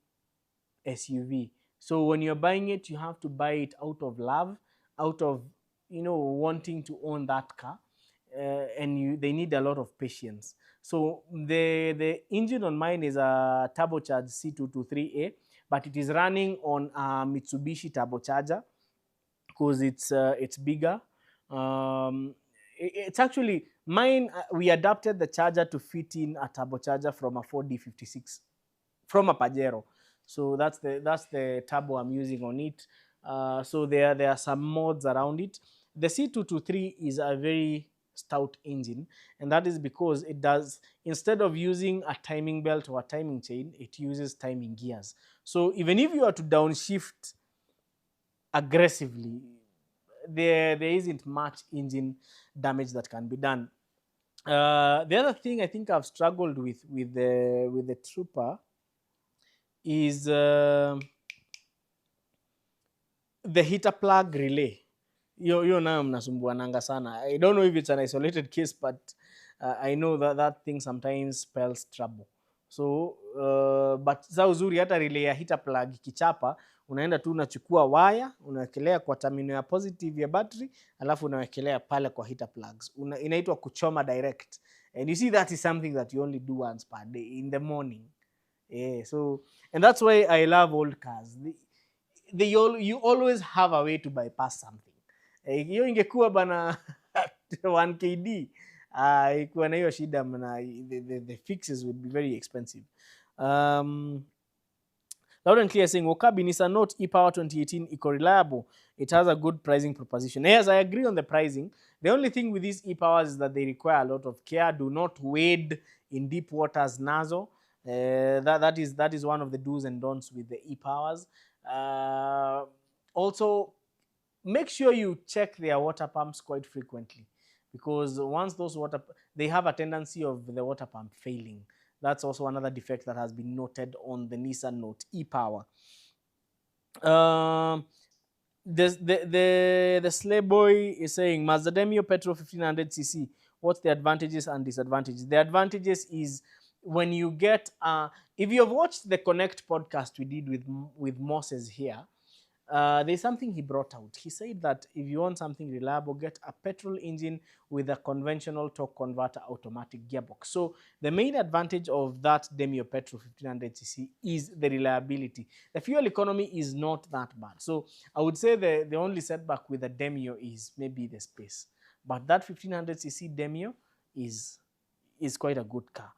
SUV. So when you're buying it, you have to buy it out of love, out of wanting to own that car, and they need a lot of patience. So the engine on mine is a turbocharged C223A, but it is running on a Mitsubishi turbocharger because it's bigger. It's actually mine. We adapted the charger to fit in a turbocharger from a 4D56 from a Pajero. So that's the turbo I'm using on it. So there are some mods around it. The C223 is a very stout engine, and that is because it does, instead of using a timing belt or a timing chain, it uses timing gears. So even if you are to downshift aggressively, there isn't much engine damage that can be done. The other thing I think I've struggled with the Trooper is the heater plug relay. Hiyo nayo mnasumbuananga sana. I don't know if it's an isolated case, but I know that thing sometimes spells trouble. So but za uzuri hata relay ya heater plug kichapa, unaenda tu unachukua waya, unawekelea kwa terminal ya positive ya battery, alafu unawekelea pale kwa heater plugs. Inaitwa kuchoma direct. And you see, that is something that you only do once per day in the morning. Yeah, so, and that's why I love old cars. You always have a way to bypass something. Hiyo ingekuwa bana 1 kd, ikuwa na hiyo shida, the fixes would be very expensive. Loud and Clear saying, Wakabi Nissan Note e-Power 2018 eco-reliable. It has a good pricing proposition. Yes, I agree on the pricing. The only thing with these e-Powers is that they require a lot of care. Do not wade in deep waters nazo. That is one of the do's and don'ts with the e-Powers. Also, make sure you check their water pumps quite frequently, because once those they have a tendency of the water pump failing. That's also another defect that has been noted on the Nissan Note e-Power. Um, the slave boy is saying Mazda Demio Petrol 1500cc. What's the advantages and disadvantages? The advantages is when you get if you have watched the Konnekt podcast we did with Moses here, there's something he brought out. He said that if you want something reliable, get a petrol engine with a conventional torque converter automatic gearbox. So the main advantage of that Demio Petrol 1500cc is the reliability. The fuel economy is not that bad. So I would say the only setback with the Demio is maybe the space. But that 1500cc Demio is quite a good car.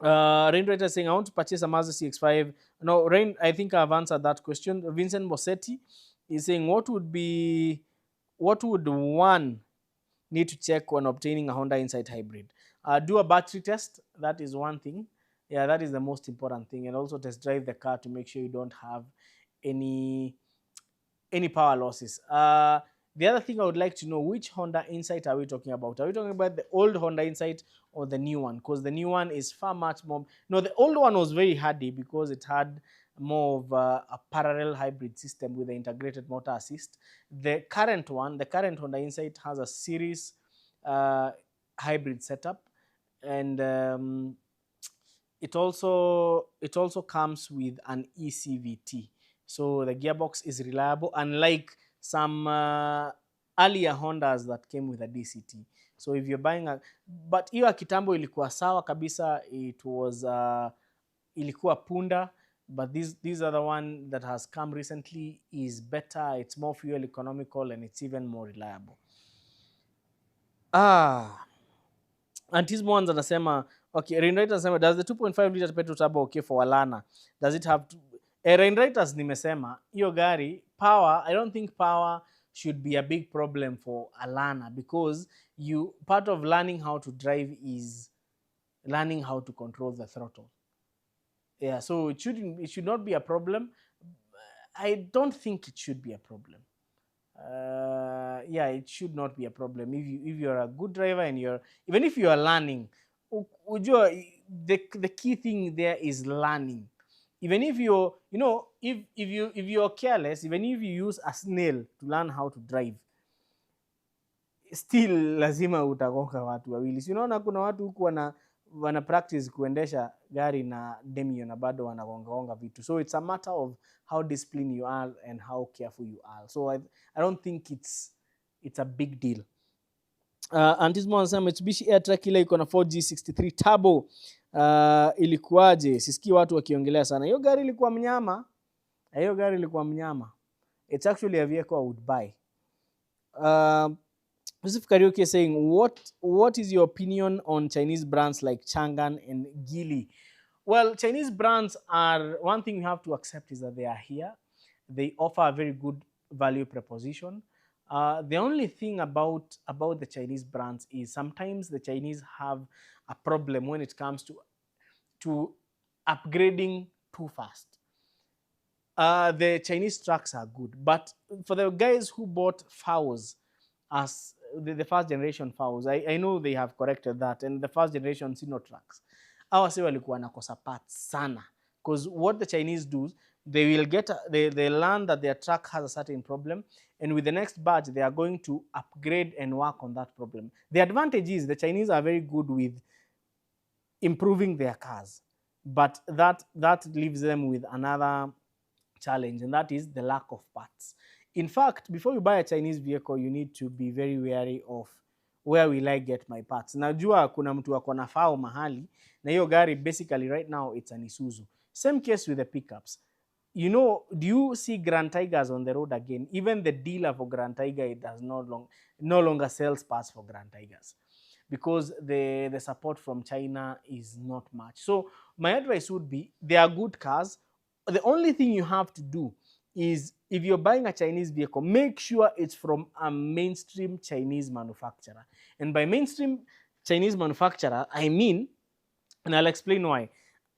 Rainwriter saying, I want to purchase a Mazda CX-5. No, Rain, I think I've answered that question. Vincent Bossetti is saying, what would one need to check when obtaining a Honda Insight Hybrid? Do a battery test. That is one thing. Yeah, that is the most important thing. And also test drive the car to make sure you don't have any power losses. The other thing I would like to know, which Honda Insight are we talking about? Are we talking about the old Honda Insight or the new one? Because the new one is far much more. No, the old one was very hardy because it had more of a parallel hybrid system with the integrated motor assist. The current Honda Insight has a series hybrid setup, and it also comes with an ECVT. So the gearbox is reliable, unlike some earlier Hondas that came with a DCT. So if you're buying but hiyo ya kitambo ilikuwa sawa kabisa, it was ilikuwa punda, but these are the one that has come recently is better, it's more fuel economical, and it's even more reliable. Antismo ones anasema, okay, Rainwriter anasema, does the 2.5 liter petrol turbo okay for Alana? Does it have to Rainwriters nimesema, hiyo gari power, I don't think power should be a big problem for Alana, because part of learning how to drive is learning how to control the throttle. Yeah, so it should not be a problem. I don't think it should be a problem. Yeah, it should not be a problem if you're a good driver, and even if you are learning. The key thing there is learning. Even if if you're careless, even if you use a snail to learn how to drive, still lazima utagonga watu wawili. Si unaona kuna watu huku wana practice kuendesha gari na Demio na bado wanagonga vitu. So it's a matter of how disciplined you are and how careful you are. So I don't think it's a big deal. Antismo anasema Mitsubishi Airtrack ile iko na 4G63 turbo. Ilikuwaje? Sisikii watu wakiongelea sana. Hiyo gari ilikuwa mnyama. It's actually a vehicle I would buy. Yusuf Karaoke saying, what is your opinion on Chinese brands like Changan and Geely? Well, Chinese brands are, one thing you have to accept is that they are here. They offer a very good value proposition. The only thing about the Chinese brands is sometimes the Chinese have a problem when it comes to upgrading too fast. The Chinese trucks are good, but for the guys who bought FAWs as the first generation FAWs, I know they have corrected that, and the first generation Sino trucks, hawa si walikuwa nakosa parts sana, because what the Chinese do, they will they learn that their truck has a certain problem, and with the next batch they are going to upgrade and work on that problem. The advantage is the Chinese are very good with improving their cars, but that leaves them with another challenge, and that is the lack of parts. In fact, before you buy a Chinese vehicle, you need to be very wary of where will I get my parts. Najua kuna mtu wako na FAW mahali, na hiyo gari basically right now it's an Isuzu. Same case with the pickups. Do you see Grand Tigers on the road again? Even the dealer for Grand Tiger, it does no longer sells parts for Grand Tigers, because the support from China is not much. So my advice would be, they are good cars. The only thing you have to do is, if you're buying a Chinese vehicle, make sure it's from a mainstream Chinese manufacturer. And by mainstream Chinese manufacturer, I mean, and I'll explain why.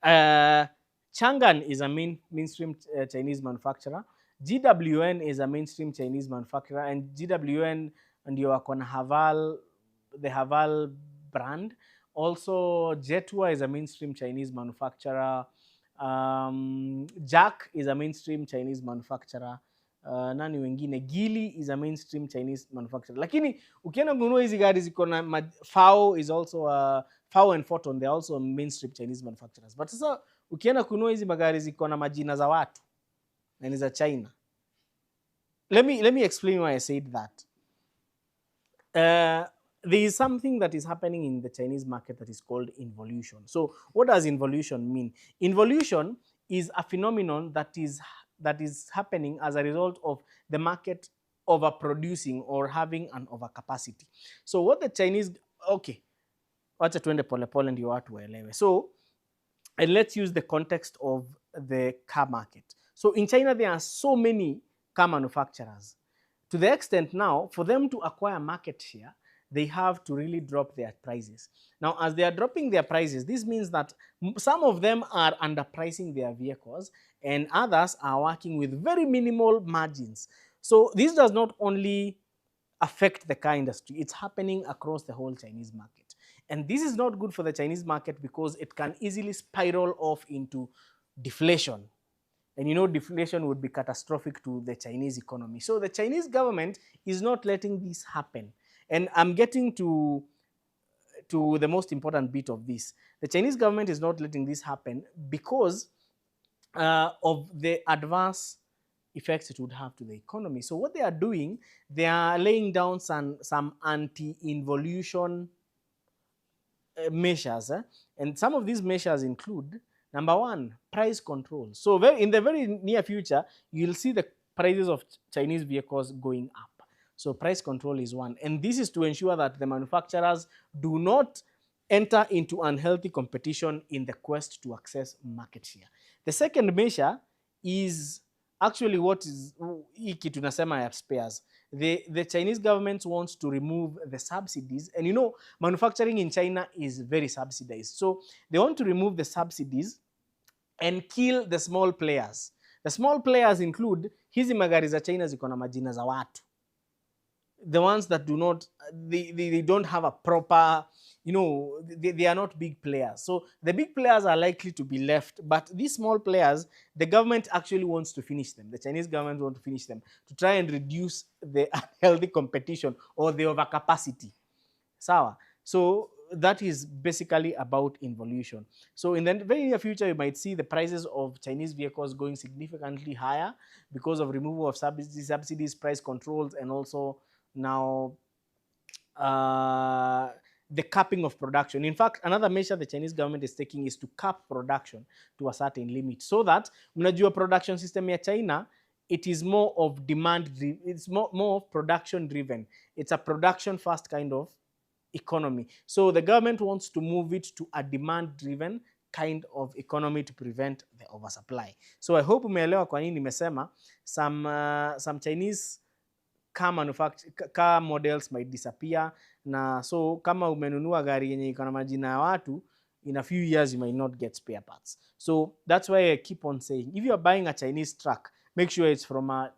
Changan is a mainstream Chinese manufacturer, GWN is a mainstream Chinese manufacturer, and GWN ndio wako na Haval, the Haval brand. Also, Jetua is a mainstream Chinese manufacturer. Jack is a mainstream Chinese manufacturer. Nani wengine? Gili is a mainstream Chinese manufacturer. Lakini ukienda kununua hizi gari ziko na FAO is also a FAO and Photon, they are also mainstream Chinese manufacturers. But sasa ukienda kununua hizi magari ziko na majina za watu na ni za China. Let me explain why I said that. There is something that is happening in the Chinese market that is called involution. So what does involution mean? Involution is a phenomenon that is happening as a result of the market overproducing or having an overcapacity. So what the Chinese, okay, wacha tuende polepole ndio watu waelewe. So, and let's use the context of the car market. So in China, there are so many car manufacturers, to the extent now, for them to acquire market share, they have to really drop their prices. Now, as they are dropping their prices, this means that some of them are underpricing their vehicles and others are working with very minimal margins. So this does not only affect the car industry, it's happening across the whole Chinese market. And this is not good for the Chinese market because it can easily spiral off into deflation. And you know, deflation would be catastrophic to the Chinese economy. So the Chinese government is not letting this happen. And I'm getting to the most important bit of this. The Chinese government is not letting this happen because of the adverse effects it would have to the economy. So what they are doing, they are laying down some anti-involution measures. And some of these measures include, number one, price control. So in the very near future, you'll see the prices of Chinese vehicles going up. So price control is one. And this is to ensure that the manufacturers do not enter into unhealthy competition in the quest to access market share. The second measure is actually what is hii kitu nasema ya spares. The Chinese government wants to remove the subsidies, and you know, manufacturing in China is very subsidized. So they want to remove the subsidies and kill the small players. The small players include hizi magari za China ziko na majina za watu. The ones that do not, they don't have a proper, you know, they are not big players. So the big players are likely to be left, but these small players, the government actually wants to finish them. The Chinese government wants to finish them to try and reduce the unhealthy competition or the overcapacity. Sawa. So that is basically about involution. So in the very near future, you might see the prices of Chinese vehicles going significantly higher because of removal of subsidies, price controls, and also now the capping of production. In fact, another measure the Chinese government is taking is to cap production to a certain limit, so that mnajua production system ya China, it is more of demand, it's more of production driven. It's a production first kind of economy. So the government wants to move it to a demand driven kind of economy to prevent the oversupply. So I hope umeelewa kwa nini nimesema some Chinese car models might disappear. Na so kama umenunua gari yenye iko na majina ya watu, in a few years you might not get spare parts. So that's why I keep on saying, if you are buying a Chinese truck, make sure it's from a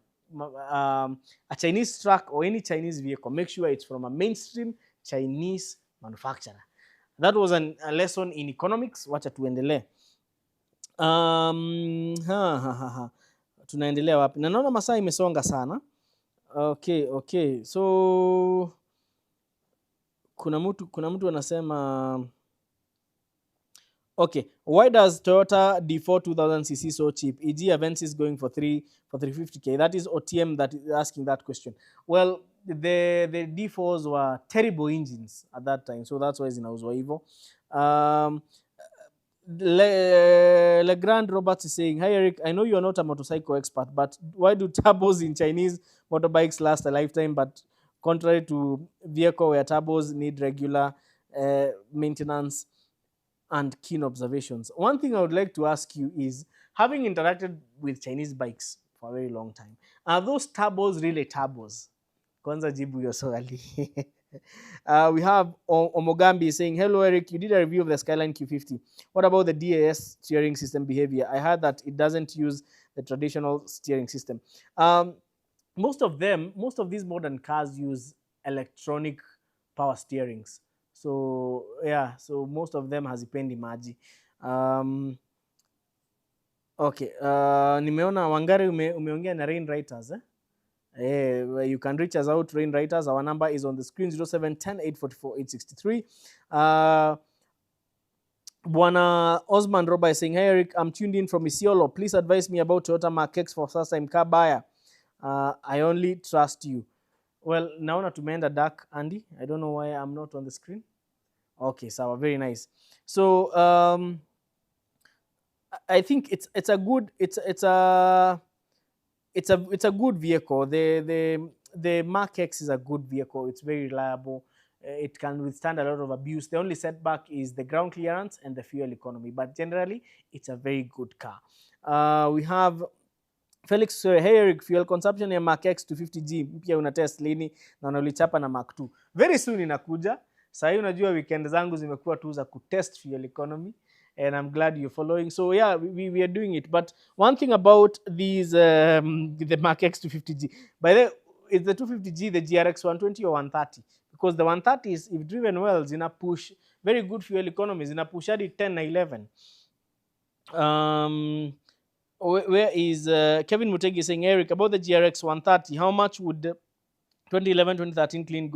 Chinese truck or any Chinese vehicle, make sure it's from a mainstream Chinese manufacturer. That was a lesson in economics. Wacha tuendelee. Tunaendelea wapi? Na naona masaa imesonga sana. Okay. So kuna mtu anasema, okay, why does Toyota D4 2000cc so cheap? E.g. Avensis is going for 350k. That is OTM that is asking that question. Well, the D4s were terrible engines at that time, so that's why zinauzwa hivyo. Legrand Roberts is saying, hi Eric, I know you are not a motorcycle expert, but why do turbos in Chinese motorbikes last a lifetime, but contrary to vehicle where turbos need regular maintenance and keen observations? One thing I would like to ask you is, having interacted with Chinese bikes for a very long time, are those turbos really turbos? Kwanza jibu yo swali. We have Omogambi saying, hello Eric, you did a review of the Skyline Q50. What about the DAS steering system behavior? I heard that it doesn't use the traditional steering system. Most of these modern cars use electronic power steerings. So yeah, so most of them hazipendi maji. Okay, nimeona Wangari umeongea na rain writers eh? You can reach us out, rain writers. Our number is on the screen, 0710 844 863. Bwana Osman Roba is saying, hey Eric, I'm tuned in from Isiolo. Please advise me about Toyota Mark X for first time car buyer. I only trust you. Well, naona tumeenda dark, Andy. I don't know why I'm not on the screen. Okay, so very nice. So I think it's a good it's a good vehicle. The Mark X is a good vehicle. It's very reliable. It can withstand a lot of abuse. The only setback is the ground clearance and the fuel economy, but generally it's a very good car. We have Felix, hey Eric, fuel consumption ya Mark X 250G mpya una test lini na unalichapa na Mark 2? Very soon inakuja. Sasa hii unajua weekend zangu zimekuwa tu za kutest fuel economy, and I'm glad you're following. So yeah, we are doing it. But one thing about these the Mark X 250G, by the way, is the 250G the GRX 120 or 130? Because the 130 is, if driven well, zina push very good fuel economy, zina push hadi 10 na 11. Where is Kevin Mutegi saying, Eric, about the GRX 130, how much would the 2011 2013 clean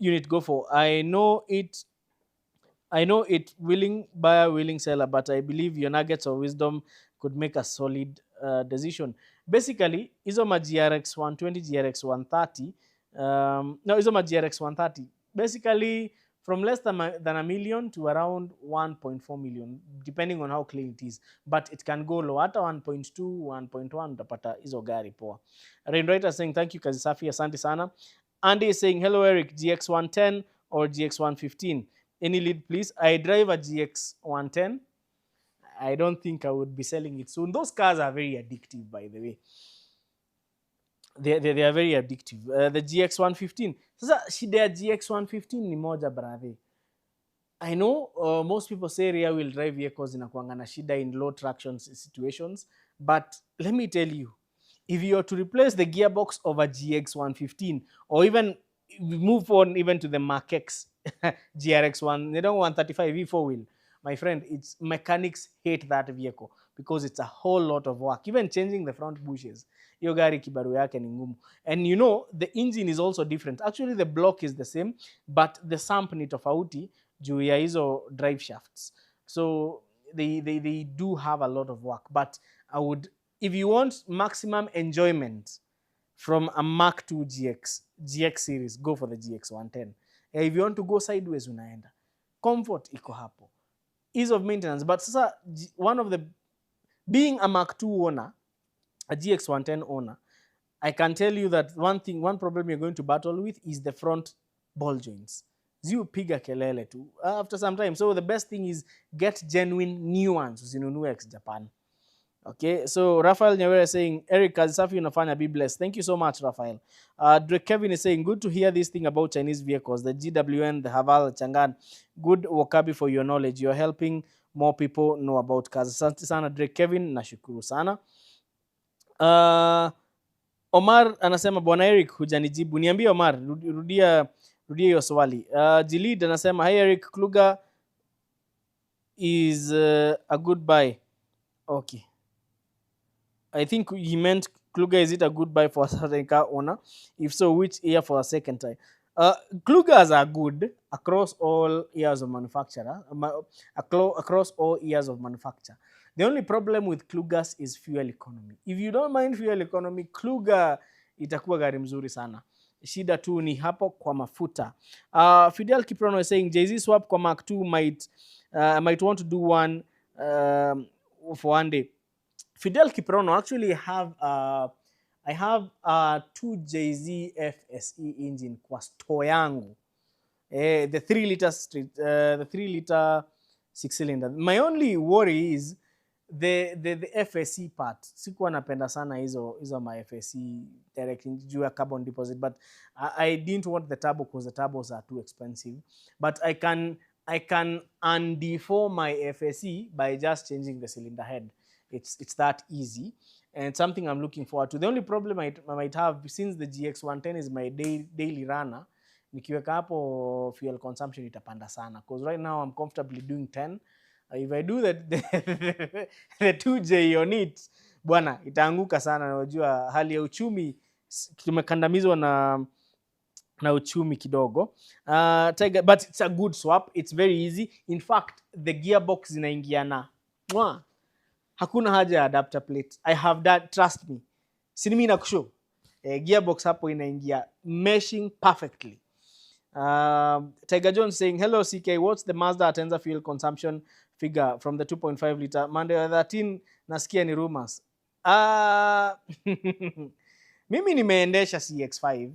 unit go for? I know it willing buyer, willing seller, but I believe your nuggets of wisdom could make a solid decision. Basically, hizo ma GRX 120, GRX 130, no, hizo ma GRX 130, basically from less than a million to around 1.4 million, depending on how clean it is. But it can go low, hata 1.2, 1.1, utapata hizo gari poa. Rainwriter saying, thank you, Kazisafi, asante sana. Andy is saying, hello, Eric, GX 110 or GX 115? Any lead, please? I drive a GX 110. I don't think I would be selling it soon. Those cars are very addictive, by the way. They are very addictive. The GX 115. Sasa shida ya GX 115 ni moja, brother. I know most people say rear wheel drive vehicles inakuanga na shida in low traction situations, but let me tell you, if you are to replace the gearbox of a GX 115, or even move on even to the Mark X GRX 1, they don't want 35 V4 wheel. My friend, it's mechanics hate that vehicle because it's a whole lot of work. Even changing the front bushes, hiyo gari kibaru yake ni ngumu. And you know, the engine is also different. Actually, the block is the same, but the sump ni tofauti juu ya hizo drive shafts. So they do have a lot of work. But I would, if you want maximum enjoyment from a Mark II GX series, go for the GX 110. If you want to go sideways, unaenda. Comfort iko hapo. Ease of maintenance. But sasa, one of the, being a Mark II owner, a GX 110 owner, I can tell you that one problem you're going to battle with is the front ball joints. Piga kelele tu after some time. So the best thing is get genuine new ones. Usinunue ex Japan. Okay, so Rafael Nyawere saying, Eric, Kazisafi unafanya, be blessed. Thank you so much, Rafael. Drake Kevin is saying, good to hear this thing about Chinese vehicles, the GWN, the Haval, Chang'an. Good wakabi for your knowledge. You're helping more people know about cars. Asante sana, Drake Kevin, nashukuru sana. Omar anasema, Bwana Eric, hujanijibu. Niambie Omar, rudia hiyo swali. Jilid anasema, hey Eric, Kluger is a good buy. Okay. I think he meant Kluger, is it a good buy for a certain car owner? If so, which year for a second time? Klugers are good across all years of manufacturer, across all years of manufacture. The only problem with Klugers is fuel economy. If you don't mind fuel economy, Kluger itakuwa gari mzuri sana. Shida tu ni hapo kwa mafuta. Fidel Kiprono is saying Jay-Z swap kwa Mark II might want to do one for one day. Fidel Kiprono, actually I have two Jay-Z FSE engine kwa store yangu. The 3 liter the 3 liter 6 cylinder. My only worry is the FSE part. Sikuwa napenda sana hizo my FSE direct juu ya carbon deposit, but I didn't want the turbo because the turbos are too expensive. But I can undeform my FSE by just changing the cylinder head. It's that easy. and something I'm looking forward to. The only problem I might have, since the GX110 is my daily runner, nikiweka hapo fuel consumption itapanda sana, because right now I'm comfortably doing 10. If I do the 2J on it, bwana, itaanguka sana. Unajua hali ya uchumi, tumekandamizwa na uchumi kidogo. Tiger, but it's a good swap, it's very easy. In fact, the gearbox zinaingiana, hakuna haja ya adapter plate. I have that, trust me. Sinimi na kushow gearbox hapo inaingia meshing perfectly. Tiger Jones saying, hello CK, what's the Mazda Atenza fuel consumption figure from the 2.5 liter Monday 13? Nasikia ni rumors. Mimi nimeendesha CX5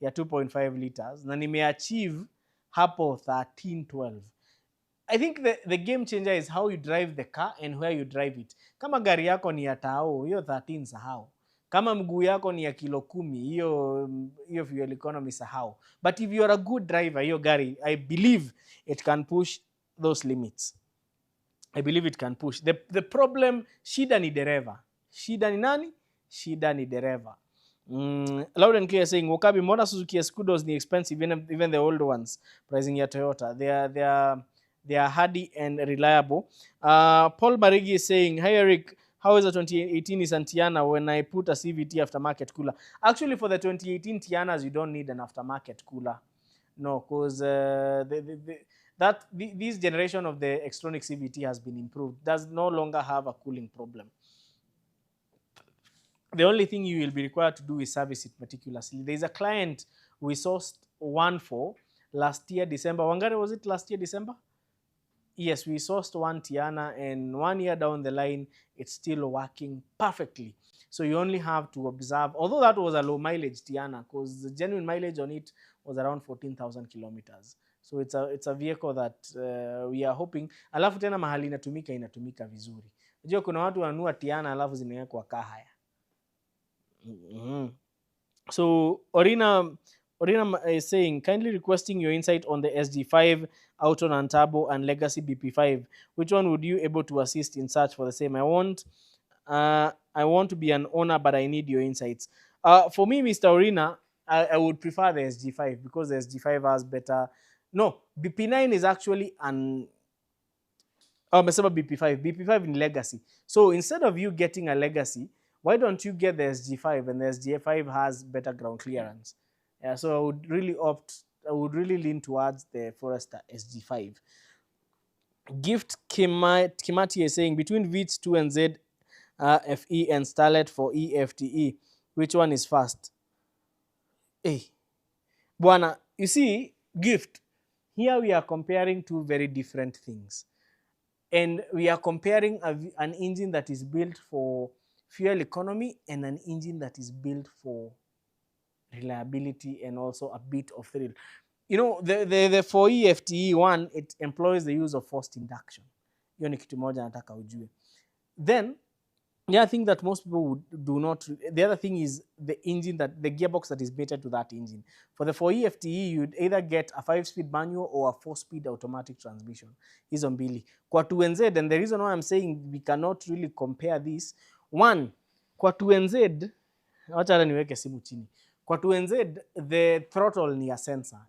ya 2.5 liters na nimeachieve hapo 13-12. I think the game changer is how you drive the car and where you drive it. Kama gari yako ni ya tao, hiyo 13 sahau. Kama mguu yako ni ya kilo 10, hiyo fuel economy sahau. But if you are a good driver, hiyo gari, I believe it can push those limits. I believe it can push. The problem, shida ni dereva. Shida ni nani? Shida ni dereva. Loud and clear saying, Wakabi, mbona Suzuki Escudos ni expensive, even the old ones, pricing ya Toyota. They are hardy and reliable. Paul Marigi is saying, hi Eric, how is the 2018 Nissan Tiana when I put a CVT aftermarket cooler? Actually, for the 2018 Tianas, you don't need an aftermarket cooler. No, because this generation of the Xtronic CVT has been improved. Does no longer have a cooling problem. The only thing you will be required to do is service it meticulously. There's a client we sourced one for last year, December. Wangari, was it last year, December? Yes, we sourced one Tiana, and 1 year down the line, it's still working perfectly. So you only have to observe, although that was a low mileage Tiana, because the genuine mileage on it was around 14,000 kilometers. So it's a vehicle that we are hoping. Alafu tena mahali inatumika vizuri. Unajua kuna watu wanunua Tiana alafu zinawekwa kahaya. So Orina is saying, kindly requesting your insight on the SG5, Auto and Turbo, and Legacy BP5. Which one would you able to assist in search for the same? I want to be an owner, but I need your insights. For me, Mr. Orina, I would prefer the SG5 because the SG5 has better. No, BP9 is actually an. Mesema BP5. BP5 in Legacy. So instead of you getting a Legacy, why don't you get the SG5, and the SG5 has better ground clearance? Yeah, so I would really lean towards the Forester SG5. Gift Kimati is saying, between VITS 2 and Z FE and Starlet for EFTE, which one is fast? Hey, Bwana, you see, Gift, here we are comparing two very different things. And we are comparing an engine that is built for fuel economy and an engine that is built for reliability and also a bit of thrill. You know, the for EFTE one, it employs the use of forced induction. Hiyo ni kitu moja nataka ujue. Then the other thing that most people do not, the other thing is the engine, that the gearbox that is mated to that engine. For the 4EFTE, you'd either get a 5-speed manual or a 4-speed automatic transmission. Hizo mbili. Kwa 2NZ, and the reason why I'm saying we cannot really compare this, one, kwa 2NZ, wacha niweke simu chini. Kwa 2NZ, the throttle ni a sensor.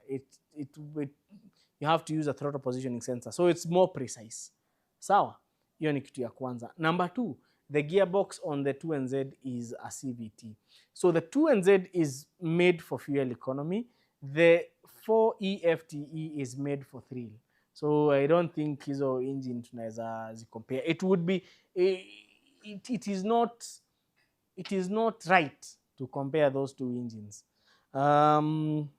You have to use a throttle positioning sensor. So it's more precise. Sawa? Hiyo ni kitu ya kwanza. Number two, the gearbox on the 2NZ is a CVT. So the 2NZ is made for fuel economy. The 4EFTE is made for thrill. So I don't think hizo engine tunaweza compare. It would be, it is not right to compare those two engines. And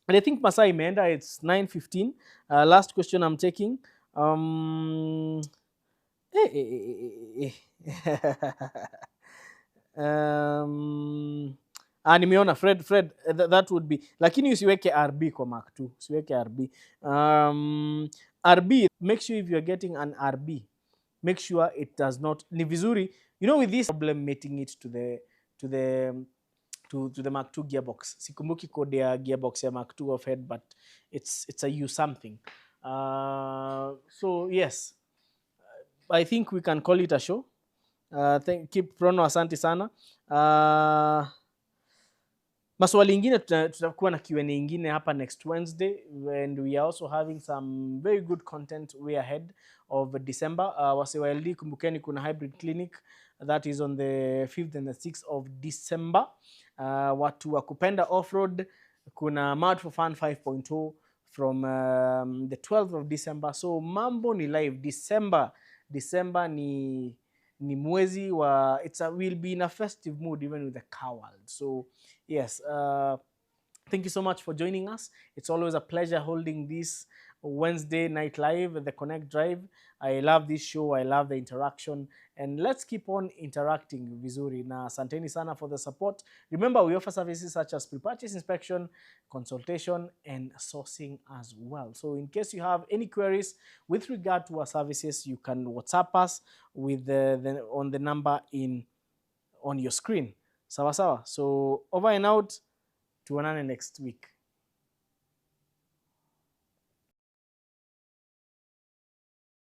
I think Masai imeenda, it's 9:15. Last question I'm taking. Nimeona Fred, that would be, lakini usiweke RB kwa Mark 2, usiweke RB. RB, make sure if you're getting an RB, make sure it does not, ni vizuri, you know, with this problem mating it to the Mark 2 gearbox. Sikumbuki code ya gearbox ya Mark 2 of head, but it's a U something. So yes, I think we can call it a show. Keep Prono, asante sana. Maswali ingine tutakuwa na Q&A ingine hapa next Wednesday, and we are also having some very good content way ahead of December. Wase wa LD, kumbukeni kuna hybrid clinic that is on the 5th and the 6th of December. Watu wa kupenda off-road, kuna Mad for Fun 5.0 from the 12th of December. So mambo ni live December ni mwezi wa will be in a festive mood even with the car world. So yes, thank you so much for joining us. It's always a pleasure holding this Wednesday night live, the Konnekt Drive. I love this show. I love the interaction. And let's keep on interacting vizuri. Na asanteni sana for the support. Remember, we offer services such as pre-purchase inspection, consultation, and sourcing as well. So in case you have any queries with regard to our services, you can WhatsApp us with on the number on your screen. Sawa sawa. So over and out. Tuonane next week.